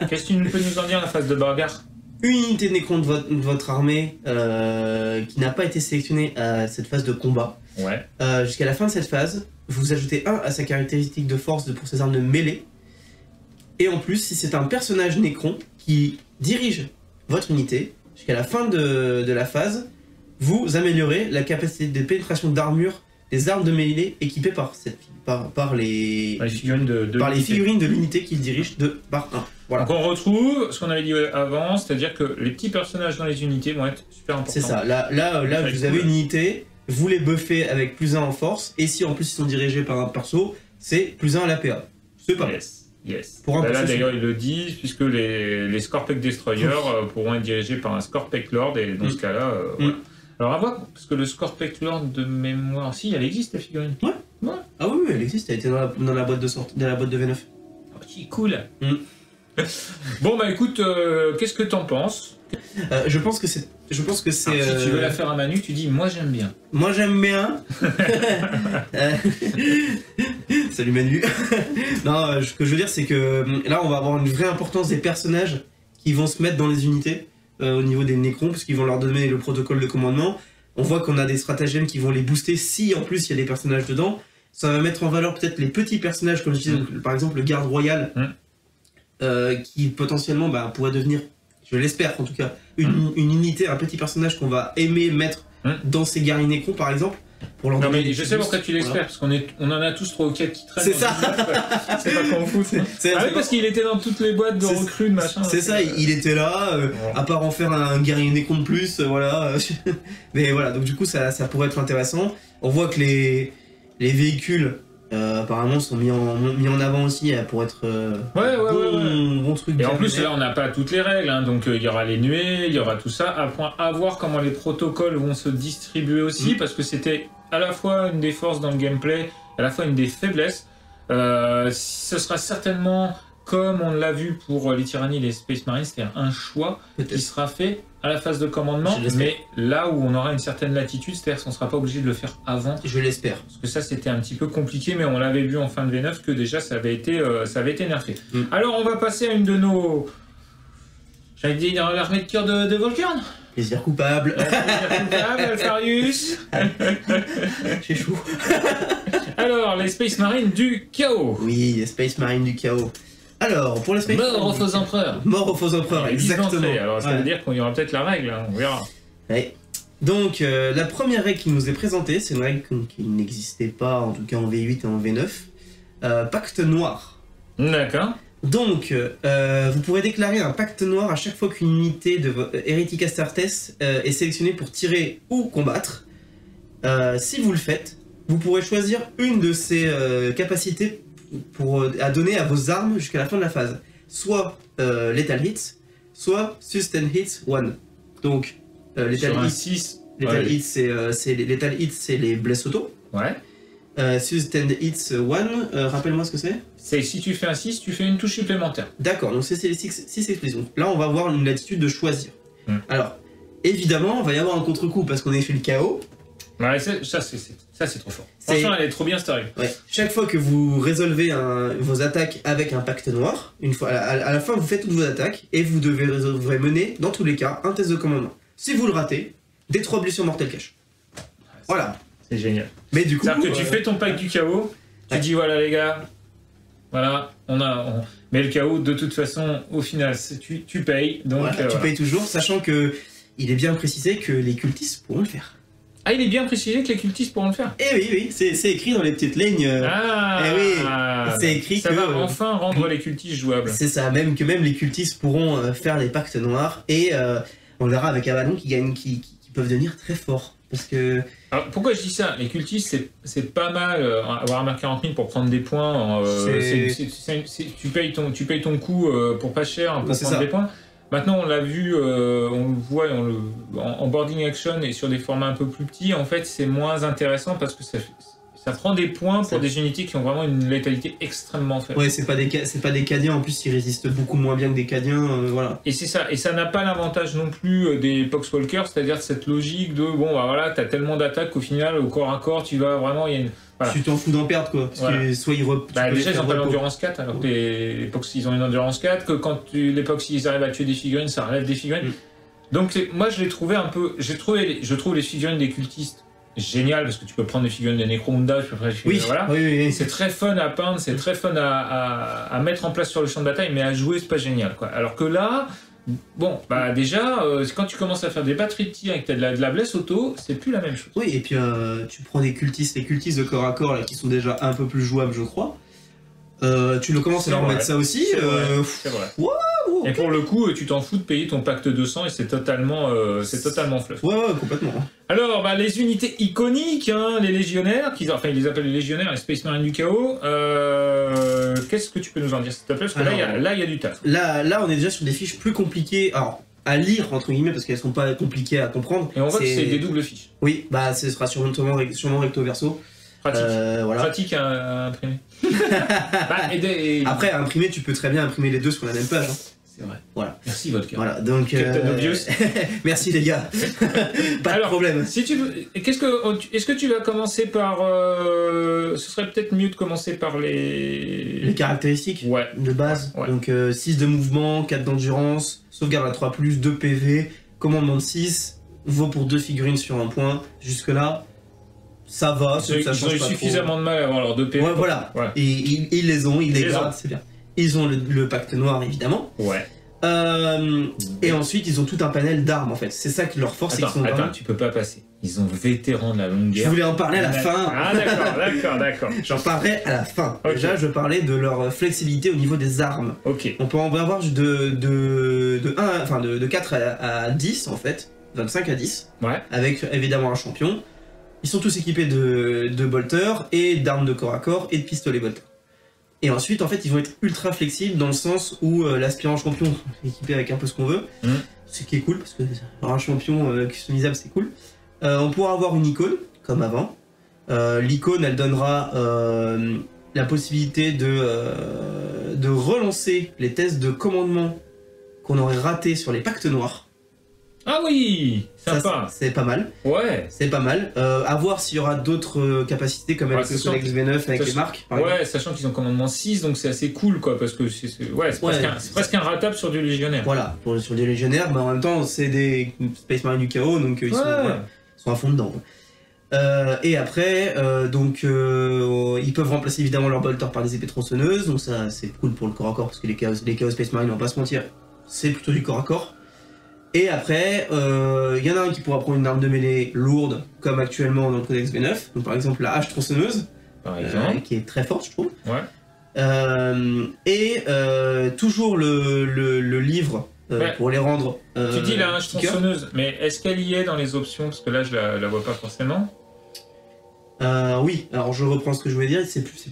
Qu'est-ce que tu peux nous en dire, la phase de bagarre? Une unité de Necron de votre armée qui n'a pas été sélectionnée à cette phase de combat. Ouais. Jusqu'à la fin de cette phase, vous ajoutez 1 à sa caractéristique de force pour ses armes de mêlée. Et en plus, si c'est un personnage Necron qui dirige votre unité, jusqu'à la fin de la phase, vous améliorez la capacité de pénétration d'armure des armes de mêlée équipées par les figurines les figurines de l'unité qu'il dirige par 1. Voilà. Donc on retrouve ce qu'on avait dit avant, c'est-à-dire que les petits personnages dans les unités vont être super importants. C'est ça. Là vous avez une unité, vous les buffez avec plus 1 en force, et si en plus ils sont dirigés par un perso, c'est plus 1 à la PA. C'est pas mal. Yes. Pour un là d'ailleurs ils le disent, puisque les Scorpec Destroyers pourront être dirigés par un Scorpec Lord, et dans ce cas-là, voilà. Alors à voir, parce que le Scorpec Lord de mémoire, si, elle existe la figurine. Ouais. Ah oui, elle existe, elle était dans la boîte de sortie, dans la boîte de V9. Ok, cool. Bon bah écoute, qu'est-ce que t'en penses? Je pense que c'est. Si tu veux la faire à Manu, tu dis moi j'aime bien. Moi j'aime bien. Salut Manu. Non, ce que je veux dire c'est que là on va avoir une vraie importance des personnages qui vont se mettre dans les unités au niveau des Necrons, parce qu'ils vont leur donner le protocole de commandement. On voit qu'on a des stratagèmes qui vont les booster si en plus il y a des personnages dedans. Ça va mettre en valeur peut-être les petits personnages, comme je disais, donc, par exemple le garde royal, qui potentiellement pourrait devenir, je l'espère en tout cas, une unité, un petit personnage qu'on va aimer mettre dans ces guerriers Necrons par exemple. Pour leur donner je sais pourquoi tu l'espères, parce qu'on on en a tous 3 ou 4 qui traînent. C'est ça. C'est pas qu'on fout. Ah oui, parce qu'il était dans toutes les boîtes de recrues, de machin. C'est ça, il était là, à part en faire un guerrier Necron de plus, voilà. Mais voilà, donc du coup ça pourrait être intéressant. On voit que les véhicules apparemment sont mis en avant aussi pour être bon truc. Et en plus là on n'a pas toutes les règles, hein, donc il y aura les nuées, il y aura tout ça, à voir comment les protocoles vont se distribuer aussi, parce que c'était à la fois une des forces dans le gameplay, à la fois une des faiblesses. Ce sera certainement, comme on l'a vu pour les tyrannies et les Space Marines, c'est un choix qui sera fait à la phase de commandement, mais là où on aura une certaine latitude, c'est-à-dire qu'on ne sera pas obligé de le faire avant. Je l'espère. Parce que ça, c'était un petit peu compliqué, mais on l'avait vu en fin de V9 que déjà ça avait été nerfé. Alors, on va passer à une de nos... J'allais dire l'armée de cœur de Volcarn. Plaisir coupable. Plaisir coupable, Alpharius. J'ai chaud. Alors, les Space Marines du chaos. Oui, les Space Marines du chaos. Alors, pour les Space Marines... Mort aux faux empereurs. Mort aux faux empereurs, exactement. Alors, ça veut dire qu'il y aura peut-être la règle, hein, on verra. Ouais. Donc, la première règle qui nous est présentée, c'est une règle qui n'existait pas, en tout cas en V8 et en V9. Pacte noir. D'accord. Donc, vous pourrez déclarer un pacte noir à chaque fois qu'une unité de Heretic Astartes est sélectionnée pour tirer ou combattre. Si vous le faites, vous pourrez choisir une de ces capacités à donner à vos armes jusqu'à la fin de la phase. Soit Lethal Hits, soit Sustain Hits 1. Donc, Lethal Hits, c'est les blesses auto. Ouais. Sustain Hits 1, rappelle-moi ce que c'est. C'est si tu fais un 6, tu fais une touche supplémentaire. D'accord, donc c'est les 6 explosions. Là, on va avoir une latitude de choisir. Alors, évidemment, il va y avoir un contre-coup parce qu'on est chez le chaos. Ouais, ça c'est trop fort. Franchement, elle est trop bien cette règle. Ouais. Chaque fois que vous résolvez vos attaques avec un pacte noir, une fois, à la fin, vous faites toutes vos attaques et vous devrez mener, dans tous les cas, un test de commandement. Si vous le ratez, des 3 blessures mortelles cash. Voilà. C'est génial. Mais du coup, c'est-à-dire que tu fais ton pacte du chaos, tu dis voilà les gars, voilà, mais le chaos de toute façon au final tu payes, donc voilà, tu payes toujours, sachant que il est bien précisé que les cultistes pourront le faire. Ah, il est bien précisé que les cultistes pourront le faire. Eh oui, c'est écrit dans les petites lignes. C'est écrit ça va enfin rendre les cultistes jouables. C'est ça, même les cultistes pourront faire des pactes noirs et on verra avec Avalon qui peuvent devenir très forts. Parce que... Alors, pourquoi je dis ça? Les cultistes, c'est pas mal avoir un 40 000 pour prendre des points. Tu payes ton coup pour pas cher pour prendre des points. Maintenant, on l'a vu, on le voit en boarding action et sur des formats un peu plus petits. En fait, c'est moins intéressant parce que ça Ça prend des points pour des unités qui ont vraiment une létalité extrêmement faible. Ouais, c'est pas des Cadiens, en plus ils résistent beaucoup moins bien que des Cadiens, voilà. Et c'est ça, et ça n'a pas l'avantage non plus des Poxwalkers, c'est-à-dire cette logique de bon bah voilà, t'as tellement d'attaques qu'au final au corps à corps tu vas vraiment, il y a une... Voilà. Tu t'en fous d'en perdre quoi, parce que soit déjà ils ont pas l'endurance 4, alors que les Pox ils ont une endurance 4, que quand les Pox ils arrivent à tuer des figurines, ça relève des figurines. Donc moi je l'ai trouvé un peu, je trouve les figurines des cultistes génial parce que tu peux prendre des figurines de Necromunda, tu peux prendre des figurines, voilà. Oui. C'est très fun à peindre, c'est très fun à mettre en place sur le champ de bataille, mais à jouer c'est pas génial quoi. Alors que là, bon, bah déjà, quand tu commences à faire des batteries de tir et que t'as de la blesse auto, c'est plus la même chose. Oui, et puis tu prends les cultistes de corps à corps là, qui sont déjà un peu plus jouables je crois. Tu le commences à leur mettre ça aussi. C'est vrai. Wow, okay. Et pour le coup, tu t'en fous de payer ton pacte de sang et c'est totalement fluff. Ouais, complètement. Alors, bah, les unités iconiques, hein, les légionnaires, enfin ils les appellent les légionnaires, les Space Marines du chaos. Qu'est-ce que tu peux nous en dire s'il te plaît? Parce que là, il y a du taf. Là, on est déjà sur des fiches plus compliquées. Alors, à lire entre guillemets parce qu'elles sont pas compliquées à comprendre. Et on voit que c'est des doubles fiches. Oui, bah ce sera sûrement recto verso. Pratique. Voilà. Pratique à imprimer. Après, à imprimer, tu peux très bien imprimer les deux sur la même page. Hein. C'est vrai. Voilà. Merci Vodka. Voilà, donc. Merci les gars. Pas de problème. Si tu est-ce que tu vas commencer par ce serait peut-être mieux de commencer par les caractéristiques de base. Ouais. Donc 6 de mouvement, 4 d'endurance, sauvegarde à 3+, 2 PV, commandement de 6, vaut pour 2 figurines sur un point. Jusque là. Ça va, ils ont eu suffisamment de mal à avoir leurs 2 PV. Ouais, voilà. Ouais. Et ils les ont, ils les gardent, c'est bien. Ils ont le pacte noir, évidemment. Ouais. Et ensuite, ils ont tout un panel d'armes, en fait. C'est ça qui leur force. Attends, tu peux pas passer. Ils ont vétérans de la longue guerre. Je voulais en parler à la fin. Ah, d'accord. J'en parlerai à la fin. Okay. Déjà, je parlais de leur flexibilité au niveau des armes. Ok. On peut en avoir de 4 à 10, en fait. 25 à 10. Ouais. Avec, évidemment, un champion. Ils sont tous équipés de bolters et d'armes de corps à corps et de pistolets bolters. Et ensuite, en fait, ils vont être ultra flexibles dans le sens où l'aspirant champion est équipé avec un peu ce qu'on veut, ce qui est cool parce que un champion customisable c'est cool. On pourra avoir une icône comme avant. L'icône, elle donnera la possibilité de relancer les tests de commandement qu'on aurait ratés sur les pactes noirs. Ah oui, sympa. C'est pas mal. Ouais. C'est pas mal. À voir s'il y aura d'autres capacités comme avec le Codex V9 avec les marques. Sachant qu'ils ont commandement 6, donc c'est assez cool quoi, parce que c'est presque un ratable sur du légionnaire. Voilà, sur des légionnaires, mais en même temps c'est des Space Marines du chaos, donc ils sont à fond dedans. Et après, ils peuvent remplacer évidemment leurs bolters par des épées tronçonneuses, donc ça c'est cool pour le corps à corps, parce que les chaos Space Marines, on va pas se mentir, c'est plutôt du corps à corps. Et après, y en a un qui pourra prendre une arme de mêlée lourde, comme actuellement dans le Codex V9, donc par exemple la hache tronçonneuse, qui est très forte je trouve. Ouais. Toujours le livre pour les rendre. Tu dis la hache tronçonneuse, mais est-ce qu'elle y est dans les options? Parce que là je la vois pas forcément. Oui, alors je reprends ce que je voulais dire,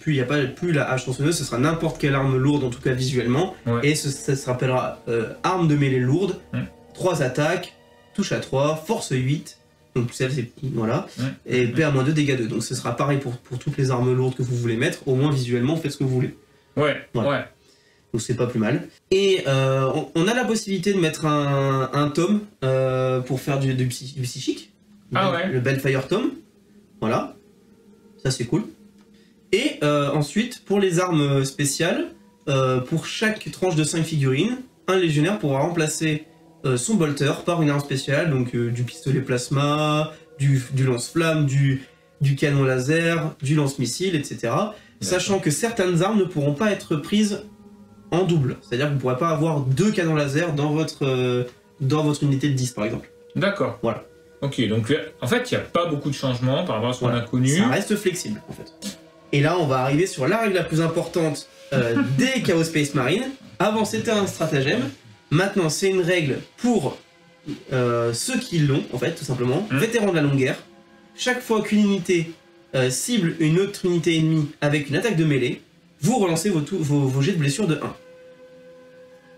il n'y a pas plus la hache tronçonneuse, ce sera n'importe quelle arme lourde en tout cas visuellement, et ça se rappellera arme de mêlée lourde. 3 attaques, touche à 3, force 8, donc celle c'est voilà, et PA-2 dégâts 2. Donc ce sera pareil pour toutes les armes lourdes que vous voulez mettre, au moins visuellement faites ce que vous voulez. Voilà. Donc c'est pas plus mal. Et on a la possibilité de mettre un tome pour faire du psychique. Le Bellfire Tome. Voilà. Ça c'est cool. Et ensuite, pour les armes spéciales, pour chaque tranche de 5 figurines, un légionnaire pourra remplacer son bolter par une arme spéciale, donc du pistolet plasma, du lance-flamme, du canon laser, du lance-missile, etc. Sachant que certaines armes ne pourront pas être prises en double. C'est-à-dire que vous ne pourrez pas avoir 2 canons laser dans votre unité de 10 par exemple. D'accord. Voilà. Ok, donc en fait il n'y a pas beaucoup de changements par rapport à ce qu'on a connu. Ça reste flexible en fait. Et là on va arriver sur la règle la plus importante des Chaos Space Marine. Avant c'était un stratagème. Maintenant, c'est une règle pour ceux qui l'ont, en fait, tout simplement. Vétérans de la longue guerre. Chaque fois qu'une unité cible une autre unité ennemie avec une attaque de mêlée, vous relancez vos jets de blessure de 1. Mais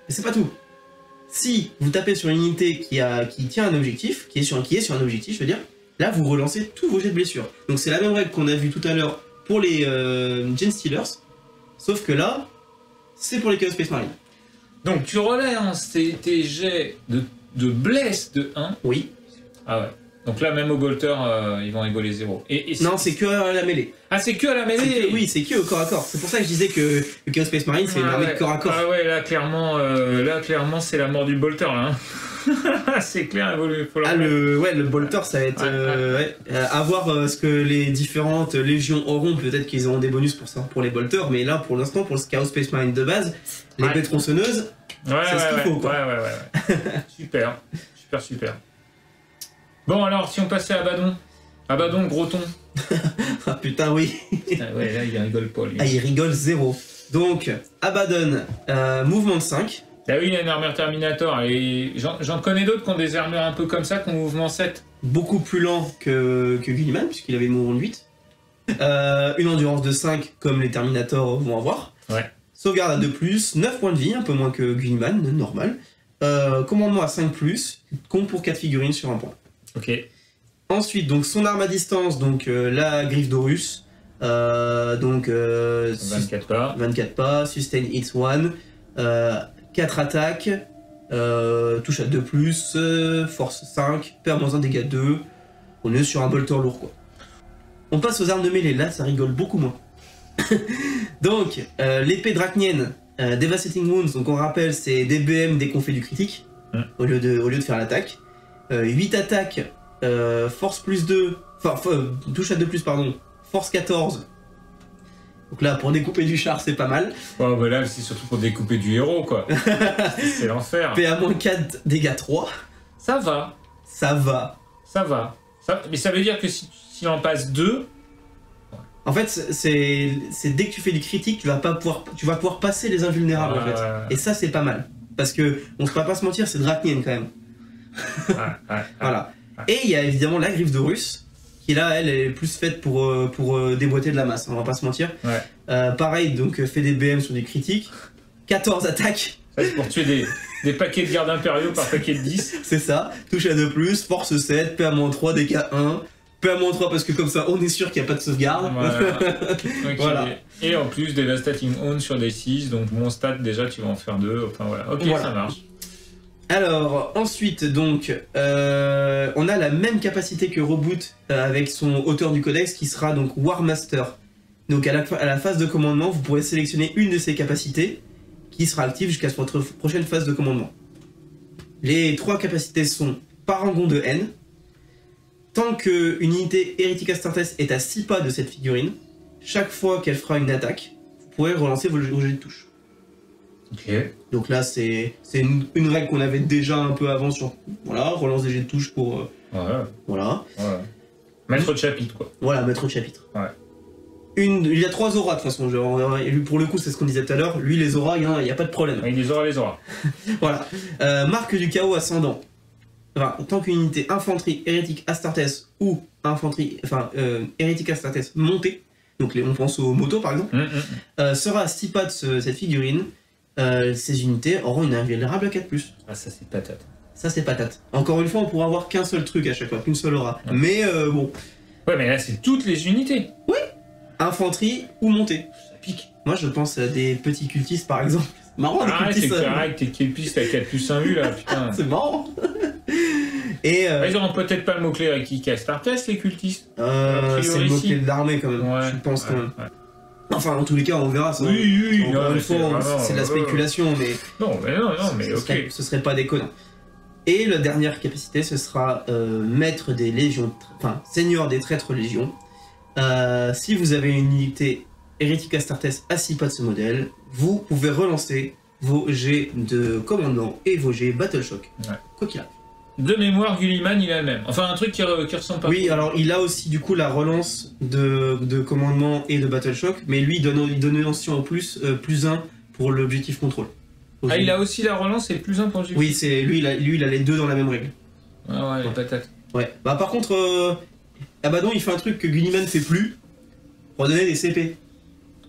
c'est pas tout. Si vous tapez sur une unité qui tient un objectif, qui est sur un objectif, je veux dire, là, vous relancez tous vos jets de blessure. Donc c'est la même règle qu'on a vue tout à l'heure pour les Gen Stealers, sauf que là, c'est pour les Chaos Space Marine. Donc tu relances tes jets de bless de 1. Oui. Ah ouais. Donc là, même au bolter, ils vont rigoler 0. Non, c'est que à la mêlée. Ah, c'est que à la mêlée. Oui, c'est que au corps à corps. C'est pour ça que je disais que le Chaos Space Marine, c'est une armée de corps à corps. Ah ouais, là, clairement, c'est la mort du bolter, là. Hein. C'est clair, il faut le bolter, ça va être... à voir ce que les différentes légions auront. Peut-être qu'ils auront des bonus pour ça, pour les bolters. Mais là, pour l'instant, pour le Chaos Space Marine de base, les tronçonneuses, c'est ce qu'il faut, quoi. Ouais. Super. Bon, alors, si on passait à Abaddon, gros ton. Ah putain, oui. Ah ouais, là, il rigole pas, lui. Ah, il rigole 0. Donc, Abaddon, mouvement de 5. Ah oui, il y a une armure Terminator, et j'en connais d'autres qui ont des armures un peu comme ça, qui ont mouvement 7. Beaucoup plus lent que Gunnyman, puisqu'il avait le mouvement de 8. Une endurance de 5, comme les Terminators vont avoir. Ouais. Sauvegarde à 2+, 9 points de vie, un peu moins que Gunnyman, normal. Commandement à 5+, compte pour 4 figurines sur un point. Ok. Ensuite, donc son arme à distance, donc la griffe d'Horus, 24 pas. 24 pas, sustain hits 1, 4 attaques, touche à 2+, force 5, perd -1 dégâts 2. On est sur un bolter lourd, quoi. On passe aux armes de mêlée, là ça rigole beaucoup moins. Donc, l'épée drachnienne, Devastating Wounds, donc on rappelle, c'est des BM dès qu'on fait du critique, au lieu de faire l'attaque. 8 attaques, force +2, touche à 2+, pardon, force 14. Donc là, pour découper du char, c'est pas mal. Oh, bah là, c'est surtout pour découper du héros, quoi. C'est l'enfer. PA-4, dégâts 3. Ça va. Mais ça veut dire que si on passe 2... En fait, c'est dès que tu fais du critique, tu vas pouvoir passer les invulnérables, en fait. Et ça, c'est pas mal. Parce que, on va pas se mentir, c'est drachnienne, quand même. Voilà. Et il y a évidemment la griffe d'Horus, qui là, elle est plus faite pour déboîter de la masse, on va pas se mentir. Pareil, donc fait des BM sur du critique, 14 attaques. C'est pour tuer des paquets de gardes impériaux par paquet de 10. C'est ça, touche à 2+, force 7, PA-3, dégâts 1, PA-3 parce que comme ça on est sûr qu'il n'y a pas de sauvegarde. Voilà. Et en plus, Devastating Own sur des 6, donc mon stat déjà tu vas en faire 2, enfin voilà. Ok, ça marche. Alors, ensuite, donc, on a la même capacité que Reboot avec son auteur du codex qui sera donc War Master. Donc, à la phase de commandement, vous pourrez sélectionner une de ces capacités qui sera active jusqu'à votre prochaine phase de commandement. Les 3 capacités sont Parangon de N. Tant qu'une unité Heretic Astartes est à 6 pas de cette figurine, chaque fois qu'elle fera une attaque, vous pourrez relancer vos jets de touche. Ok. Donc là, c'est une règle qu'on avait déjà un peu avant sur... Voilà, relance des jets de touche pour... Voilà. Maître de chapitre, quoi. Voilà, maître de chapitre. Ouais. Il y a 3 auras, de toute façon. Pour le coup, c'est ce qu'on disait tout à l'heure. Lui, les auras, il n'y a pas de problème. Oui, les auras. Voilà. Marque du chaos ascendant. Enfin, tant qu'une unité infanterie Heretic Astartes ou infanterie... Enfin, Heretic Astartes montée, donc on pense aux motos, par exemple, sera à 6 pas de cette figurine. Ces unités auront une invulnérable à 4+. Ah, ça c'est patate. Ça c'est patate. Encore une fois, on pourra avoir qu'un seul truc à chaque fois, qu'une seule aura. Mais bon. Ouais, mais là c'est toutes les unités. Oui. Infanterie ou montée. Ça pique. Moi je pense à des petits cultistes par exemple. C'est marrant, des cultistes. Arrête, tes cultistes à 4+1 vue là, putain. C'est marrant. Et ils auront peut-être pas le mot-clé Heretic Astartes, les cultistes. C'est le mot-clé de l'armée quand même. Je pense quand même. Enfin, en tous les cas, on verra ça. Oui, encore une fois, c'est de la spéculation, mais... Non, mais ok. Ce serait pas déconnant. Et la dernière capacité, ce sera maître des légions... Enfin, seigneur des traîtres légions. Si vous avez une unité Heretic Astartes à 6 pas de ce modèle, vous pouvez relancer vos jets de commandement et vos jets Battle Shock. Quoi qu'il arrive. De mémoire, Gulliman, il a le même. Enfin, un truc qui ressemble pas. Oui, alors il a aussi du coup la relance de commandement et de Battle Shock, mais lui il donne aussi en plus +1 pour l'objectif contrôle. Ah, il a aussi la relance et +1 pour l'objectif. Oui, c'est lui il a les deux dans la même règle. Ah ouais, patate. Ouais. Bah par contre, Abaddon il fait un truc que Gulliman fait plus, redonner des CP.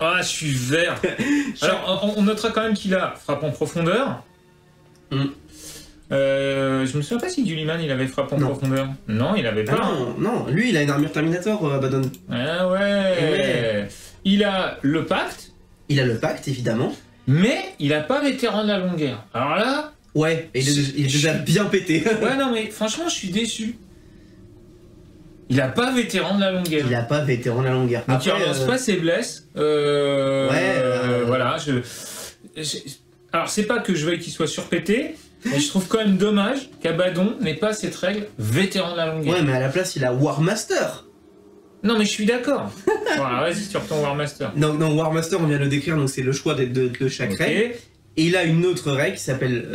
Ah, je suis vert. Alors, on notera quand même qu'il a frappe en profondeur. je me souviens pas si Gulliman il avait frappe en Non. profondeur. Non, il avait pas. Non, lui il a une armure Terminator, Abaddon. Ah ouais. Ouais. Il a le pacte, Il a le pacte, évidemment. mais il a pas vétéran de la longue guerre. Alors là, Ouais, et il est déjà bien pété. ouais non mais franchement je suis déçu. Il a pas vétéran de la longue guerre. Il a pas vétéran de la longue guerre. Donc il Après, relance pas ses blesses. Voilà. Alors c'est pas que je veuille qu'il soit surpété, mais je trouve quand même dommage qu'Abaddon n'ait pas cette règle vétéran de la longue guerre. Ouais, mais à la place, il a War Master. Non mais je suis d'accord. Voilà, vas-y sur ton War Master. Non, War Master, on vient de le décrire, donc c'est le choix de chaque Ok. règle. Et il a une autre règle qui s'appelle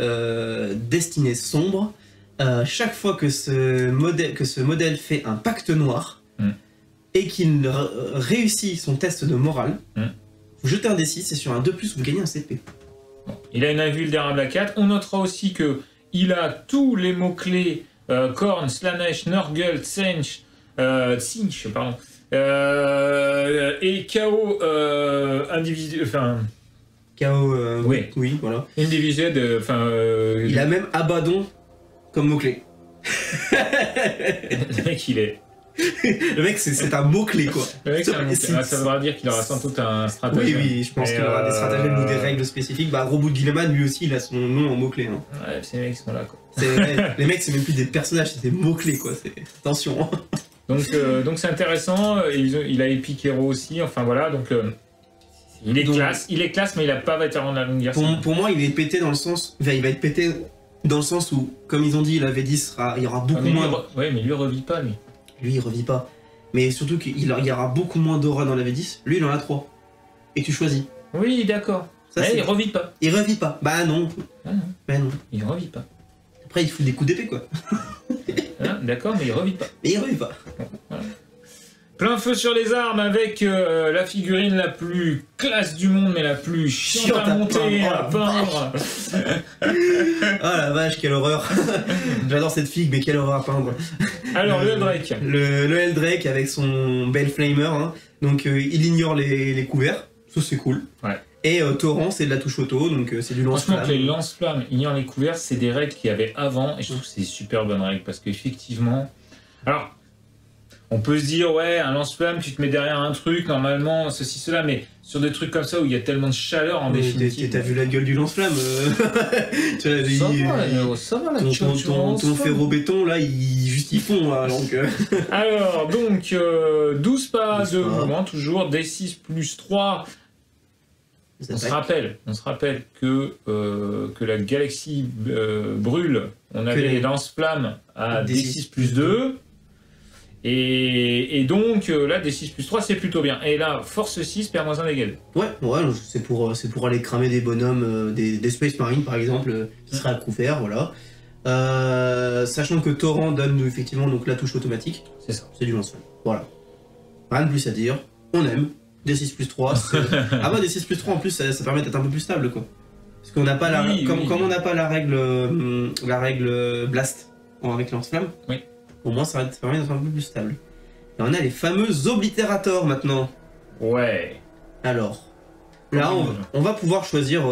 Destinée sombre. Chaque fois que ce modèle fait un pacte noir et qu'il réussit son test de morale, vous jetez un D6 et sur un 2+, vous gagnez un CP. Bon, il a une invulnérable à 4. On notera aussi que il a tous les mots-clés Korn, Slanesh, Nurgle, Tsench, Tsinch, pardon, et KO individuel, enfin KO, Oui. oui, voilà. individuel, enfin Il a même Abaddon comme mot-clé. le mec il est. Le mec, c'est un mot-clé, quoi. Le mec, C'est- ça voudra dire qu'il aura sans doute un stratagème. Oui, je pense Et, qu'il aura des stratagèmes ou des règles spécifiques. Bah, Robot de Gilliman, lui aussi, il a son nom en mot-clé. Hein. Ouais, ces mecs sont là quoi. Les mecs, c'est même plus des personnages, c'est des mots-clés, quoi. Attention. Hein. Donc c'est intéressant. Il a Epic Hero aussi. Enfin voilà, donc il est classe, mais il a pas vétéran de la longue guerre. Pour moi, il est pété dans le sens. Enfin, il va être pété dans le sens où, comme ils ont dit, la V10 il y aura beaucoup moins. Ouais, mais lui revit pas lui. Lui, il revit pas. Mais surtout qu'il y aura beaucoup moins d'aura dans la V10. Lui, il en a 3. Et tu choisis. Oui, d'accord. Ça, Mais c'est- il revit pas. Il revit pas. Bah non. Ah non, Bah non. il revit pas. Après, il fout des coups d'épée, quoi. Hein, d'accord, mais il revit pas. Mais il revit pas. Plein feu sur les armes avec la figurine la plus classe du monde, mais la plus chiante à monter, à peindre. Ah la vache, quelle horreur. J'adore cette figue, mais quelle horreur à peindre. Alors, le Drake. Le Eldrake avec son Bell Flamer. Hein. Donc, il ignore les couverts. Ça, c'est cool. Ouais. Et Torrent, c'est de la touche auto, donc c'est du Franchement, lance-flamme. que les lance-flammes ignorent les couverts, c'est des règles qu'il y avait avant, et je trouve que c'est des super bonnes règles, parce qu'effectivement... Alors, on peut se dire, ouais, un lance-flamme, tu te mets derrière un truc, normalement, ceci, cela, mais sur des trucs comme ça, où il y a tellement de chaleur, en Mais définitive... t'as vu la gueule du lance-flamme Tu vois, Ça va, là, ton ferro-béton, là, il fond, là, donc... Alors, donc, 12 pas 12 de pas. mouvement, toujours, D6 plus 3. On se rappelle que la galaxie brûle. On avait les- les lance-flammes à D6 D6 plus 2. Et donc, là, D6 plus 3, c'est plutôt bien. Et là, force 6, perd moins 1 dégâts. Ouais, c'est pour aller cramer des bonhommes, des Space Marines par exemple, qui seraient à couvert, voilà. Sachant que Torrent donne effectivement donc la touche automatique, C'est ça. c'est du lance-flamme. Voilà. Rien de plus à dire, on aime. D6 plus 3, ah bah D6 plus 3 en plus ça permet d'être un peu plus stable quoi. Parce qu'on n'a pas comme on n'a pas la règle Blast avec lance-flamme, Oui. au moins ça permet d'être un peu plus stable. Et on a les fameux oblitérators maintenant. Ouais. Alors, là, on va pouvoir choisir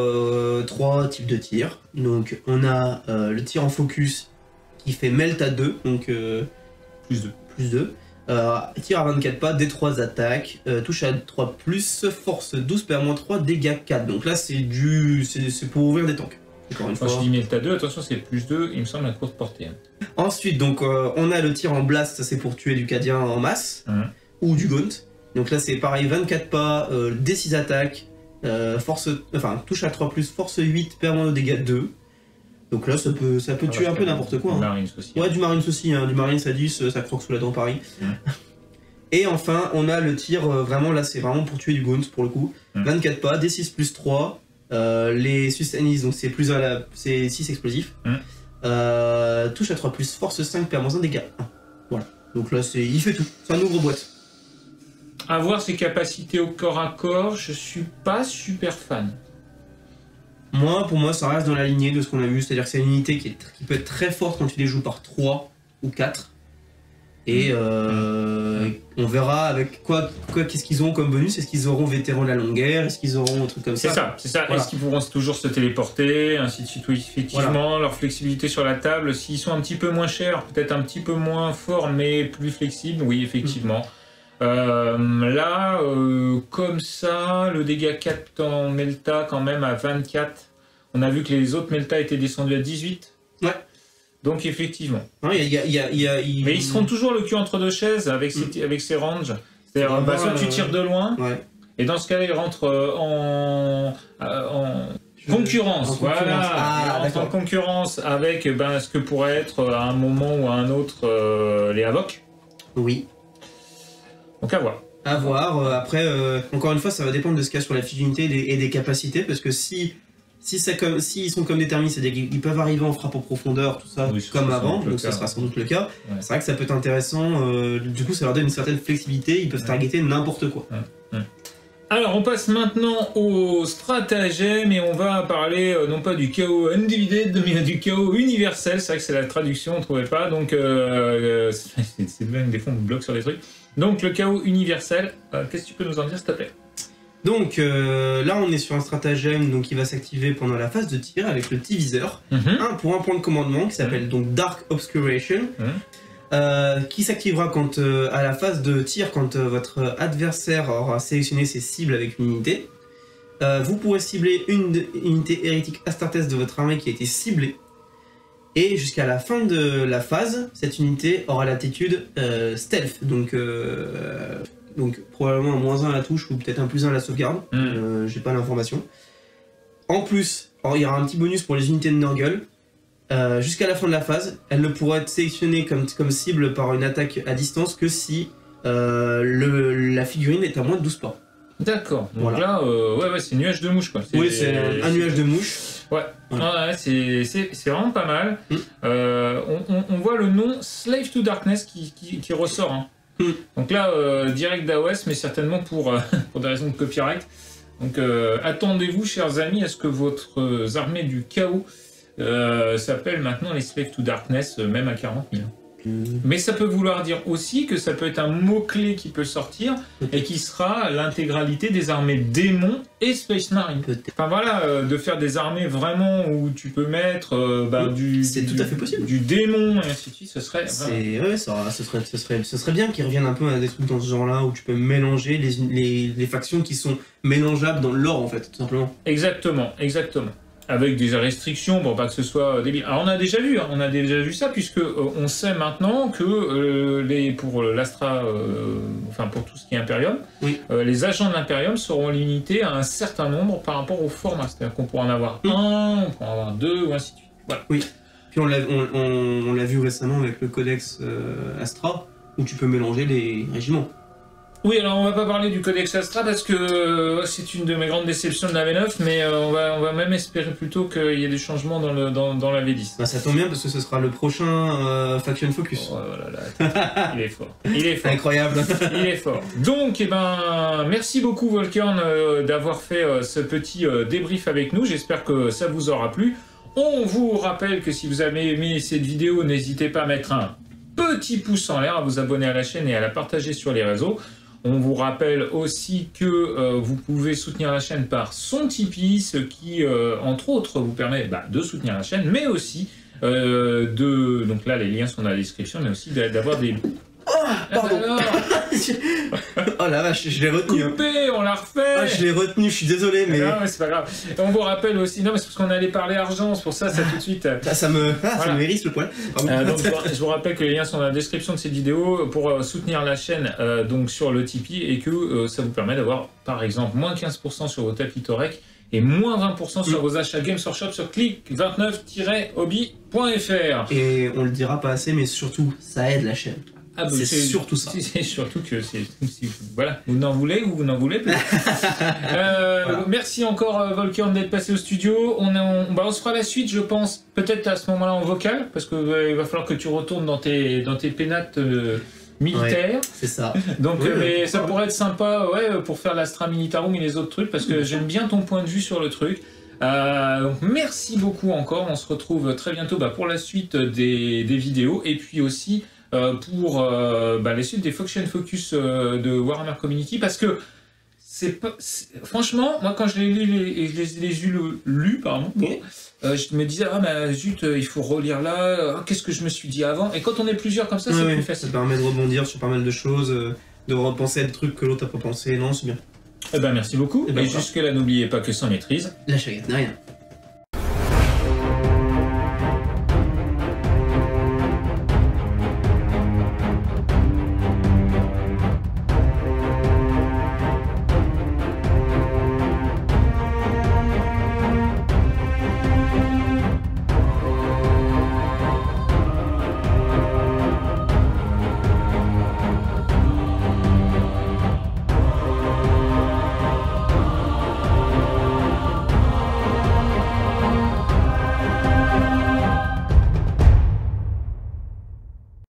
3 types de tirs. Donc, on a le tir en focus qui fait melt à 2, donc Plus 2. plus 2. Tir à 24 pas, D3 attaques, touche à 3+, force 12, PA-3, dégâts 4. Donc là, c'est pour ouvrir des tanks. Encore une Moi, fois. je dis Melta 2, attention, c'est plus 2, il me semble, à courte portée. Hein. Ensuite, donc, on a le tir en blast, ça c'est pour tuer du Cadien en masse, ou du Gaunt. Donc là, c'est pareil, 24 pas, D6 attaques, touche à 3+, force 8, PA- dégâts 2. Donc là, ça peut tuer un peu n'importe quoi. Hein. Marines aussi. Ouais, du Marines aussi, hein. Du Marines à 10, ça croque sous la dent pareil. Et enfin, on a le tir, vraiment là, c'est vraiment pour tuer du Gaunt pour le coup. 24 pas, D6 plus 3, les Sustainies, donc c'est c'est 6 explosifs. Touche à 3+, force 5, PA-1, dégâts 1. Voilà. Donc là, il fait tout. C'est un ouvre-boîte. À voir ses capacités au corps à corps, je suis pas super fan. Pour moi, ça reste dans la lignée de ce qu'on a vu, c'est-à-dire que c'est une unité qui peut être très forte quand tu les joues par 3 ou 4. Et on verra avec qu'est-ce qu'ils ont comme bonus. Est-ce qu'ils auront vétéran de la longue guerre? Est-ce qu'ils auront un truc comme ça? C'est ça. Voilà. Est-ce qu'ils pourront toujours se téléporter, ainsi de suite? Oui, effectivement, Voilà. leur flexibilité sur la table, s'ils sont un petit peu moins chers, peut-être un petit peu moins forts, mais plus flexibles, oui, effectivement. Là, comme ça, le dégât 4 en Melta, quand même, à 24. On a vu que les autres Melta étaient descendus à 18. Ouais. Donc, effectivement. Non, Mais ils seront toujours le cul entre deux chaises avec ces ranges. C'est-à-dire, soit tu tires de loin, Ouais. et dans ce cas-là, ils rentrent en concurrence. Voilà. Ah, Ils rentrent en concurrence avec ce que pourrait être à un moment ou à un autre les Havoc. Oui. Donc à voir. À voir. Après, encore une fois, ça va dépendre de ce qu'il y a sur la fiche d'unité et des capacités, parce que s'ils sont comme déterminés, c'est-à-dire qu'ils peuvent arriver en frappe en profondeur, tout ça, Oui, comme avant, donc ça sera sans doute le cas. Ouais. C'est vrai que ça peut être intéressant, du coup ça leur donne une certaine flexibilité, ils peuvent targeter n'importe quoi. Alors on passe maintenant au stratagème et on va parler non pas du chaos undivided mais du chaos universel. C'est vrai que c'est la traduction, on ne trouvait pas, donc c'est même des fois on bloque sur des trucs. Donc le chaos universel, qu'est-ce que tu peux nous en dire s'il te plaît? Donc là on est sur un stratagème donc, qui va s'activer pendant la phase de tir avec le petit viseur, pour un point de commandement qui s'appelle donc Dark Obscuration, qui s'activera quand à la phase de tir quand votre adversaire aura sélectionné ses cibles avec une unité. Vous pourrez cibler une unité hérétique Astartes de votre armée qui a été ciblée. Et jusqu'à la fin de la phase, cette unité aura l'attitude stealth, donc probablement un -1 à la touche ou peut-être un +1 à la sauvegarde, j'ai pas l'information. En plus, il y aura un petit bonus pour les unités de Nurgle. Jusqu'à la fin de la phase, elle ne pourra être sélectionnée comme cible par une attaque à distance que si la figurine est à moins de 12 pas. D'accord, donc Voilà. là, ouais, c'est nuage de mouche quoi. Oui, c'est un nuage de mouche. Ouais, ouais, c'est vraiment pas mal. On voit le nom Slave to Darkness qui ressort. Hein. Donc là, direct d'AOS, mais certainement pour des raisons de copyright. Donc attendez-vous, chers amis, à ce que votre armée du chaos s'appelle maintenant les Slave to Darkness, même à 40 000. Mais ça peut vouloir dire aussi que ça peut être un mot-clé qui peut sortir et qui sera l'intégralité des armées démons et Space Marine. Enfin voilà, de faire des armées vraiment où tu peux mettre c'est tout à fait possible. Du démon et ainsi de suite, ce serait vraiment... Ouais, ce serait bien qu'ils reviennent un peu à des trucs dans ce genre-là où tu peux mélanger les factions qui sont mélangeables dans le lore en fait, tout simplement. Exactement. Avec des restrictions, bon, pas que ce soit débile. Alors on a déjà vu ça, puisque on sait maintenant que pour l'Astra, enfin pour tout ce qui est Imperium, les agents de l'Imperium seront limités à un certain nombre par rapport au format. C'est-à-dire qu'on pourra en avoir un, on pourra en avoir deux, ou ainsi de suite. Voilà. Oui. Puis on l'a vu récemment avec le Codex Astra, où tu peux mélanger les régiments. Oui, alors on va pas parler du Codex Astra parce que c'est une de mes grandes déceptions de la V9, mais on va même espérer plutôt qu'il y ait des changements dans la V10. Bah, ça tombe bien parce que ce sera le prochain Faction Focus. Oh là là, il est fort. Il est fort. Incroyable. Il est fort. Donc, merci beaucoup Volkern d'avoir fait ce petit débrief avec nous. J'espère que ça vous aura plu. On vous rappelle que si vous avez aimé cette vidéo, n'hésitez pas à mettre un petit pouce en l'air, à vous abonner à la chaîne et à la partager sur les réseaux. On vous rappelle aussi que vous pouvez soutenir la chaîne par son Tipeee, ce qui, entre autres, vous permet de soutenir la chaîne, mais aussi donc là, les liens sont dans la description, mais aussi d'avoir des... Oh, pardon. Oh la vache, je l'ai retenu. Coupé, on l'a refait. Ah, je l'ai retenu, je suis désolé, mais... Non, mais c'est pas grave. Et on vous rappelle aussi... Non, mais c'est parce qu'on allait parler argent, c'est pour ça tout de suite... Ça me hérisse le poil. Donc, je vous rappelle que les liens sont dans la description de cette vidéo pour soutenir la chaîne donc sur le Tipeee et que ça vous permet d'avoir, par exemple, moins 15% sur vos tapis Torek et moins 20% sur vos achats Games Workshop sur click29-hobby.fr. Et on le dira pas assez, mais surtout, ça aide la chaîne. Ah, c'est surtout ça. C'est surtout que voilà, vous n'en voulez ou vous n'en voulez plus. Voilà. Merci encore Volkern d'être passé au studio. On se fera la suite, je pense, peut-être à ce moment-là en vocal, parce que il va falloir que tu retournes dans tes pénates militaires. Ouais, c'est ça. Donc, mais ça pourrait être sympa, pour faire l'Astra Militarum et les autres trucs, parce que j'aime bien ton point de vue sur le truc. Donc merci beaucoup encore. On se retrouve très bientôt pour la suite des vidéos et puis aussi pour les suites des Faction Focus de Warhammer Community, parce que franchement, moi quand je les ai lus, pardon, je me disais, zut, il faut relire là, qu'est-ce que je me suis dit avant, et quand on est plusieurs comme ça, c'est plus facile. Ça permet de rebondir sur pas mal de choses, de repenser à des trucs que l'autre n'a pas pensé, non, c'est bien. Eh ben merci beaucoup, et jusque là n'oubliez pas que sans maîtrise, la chagate n'a rien.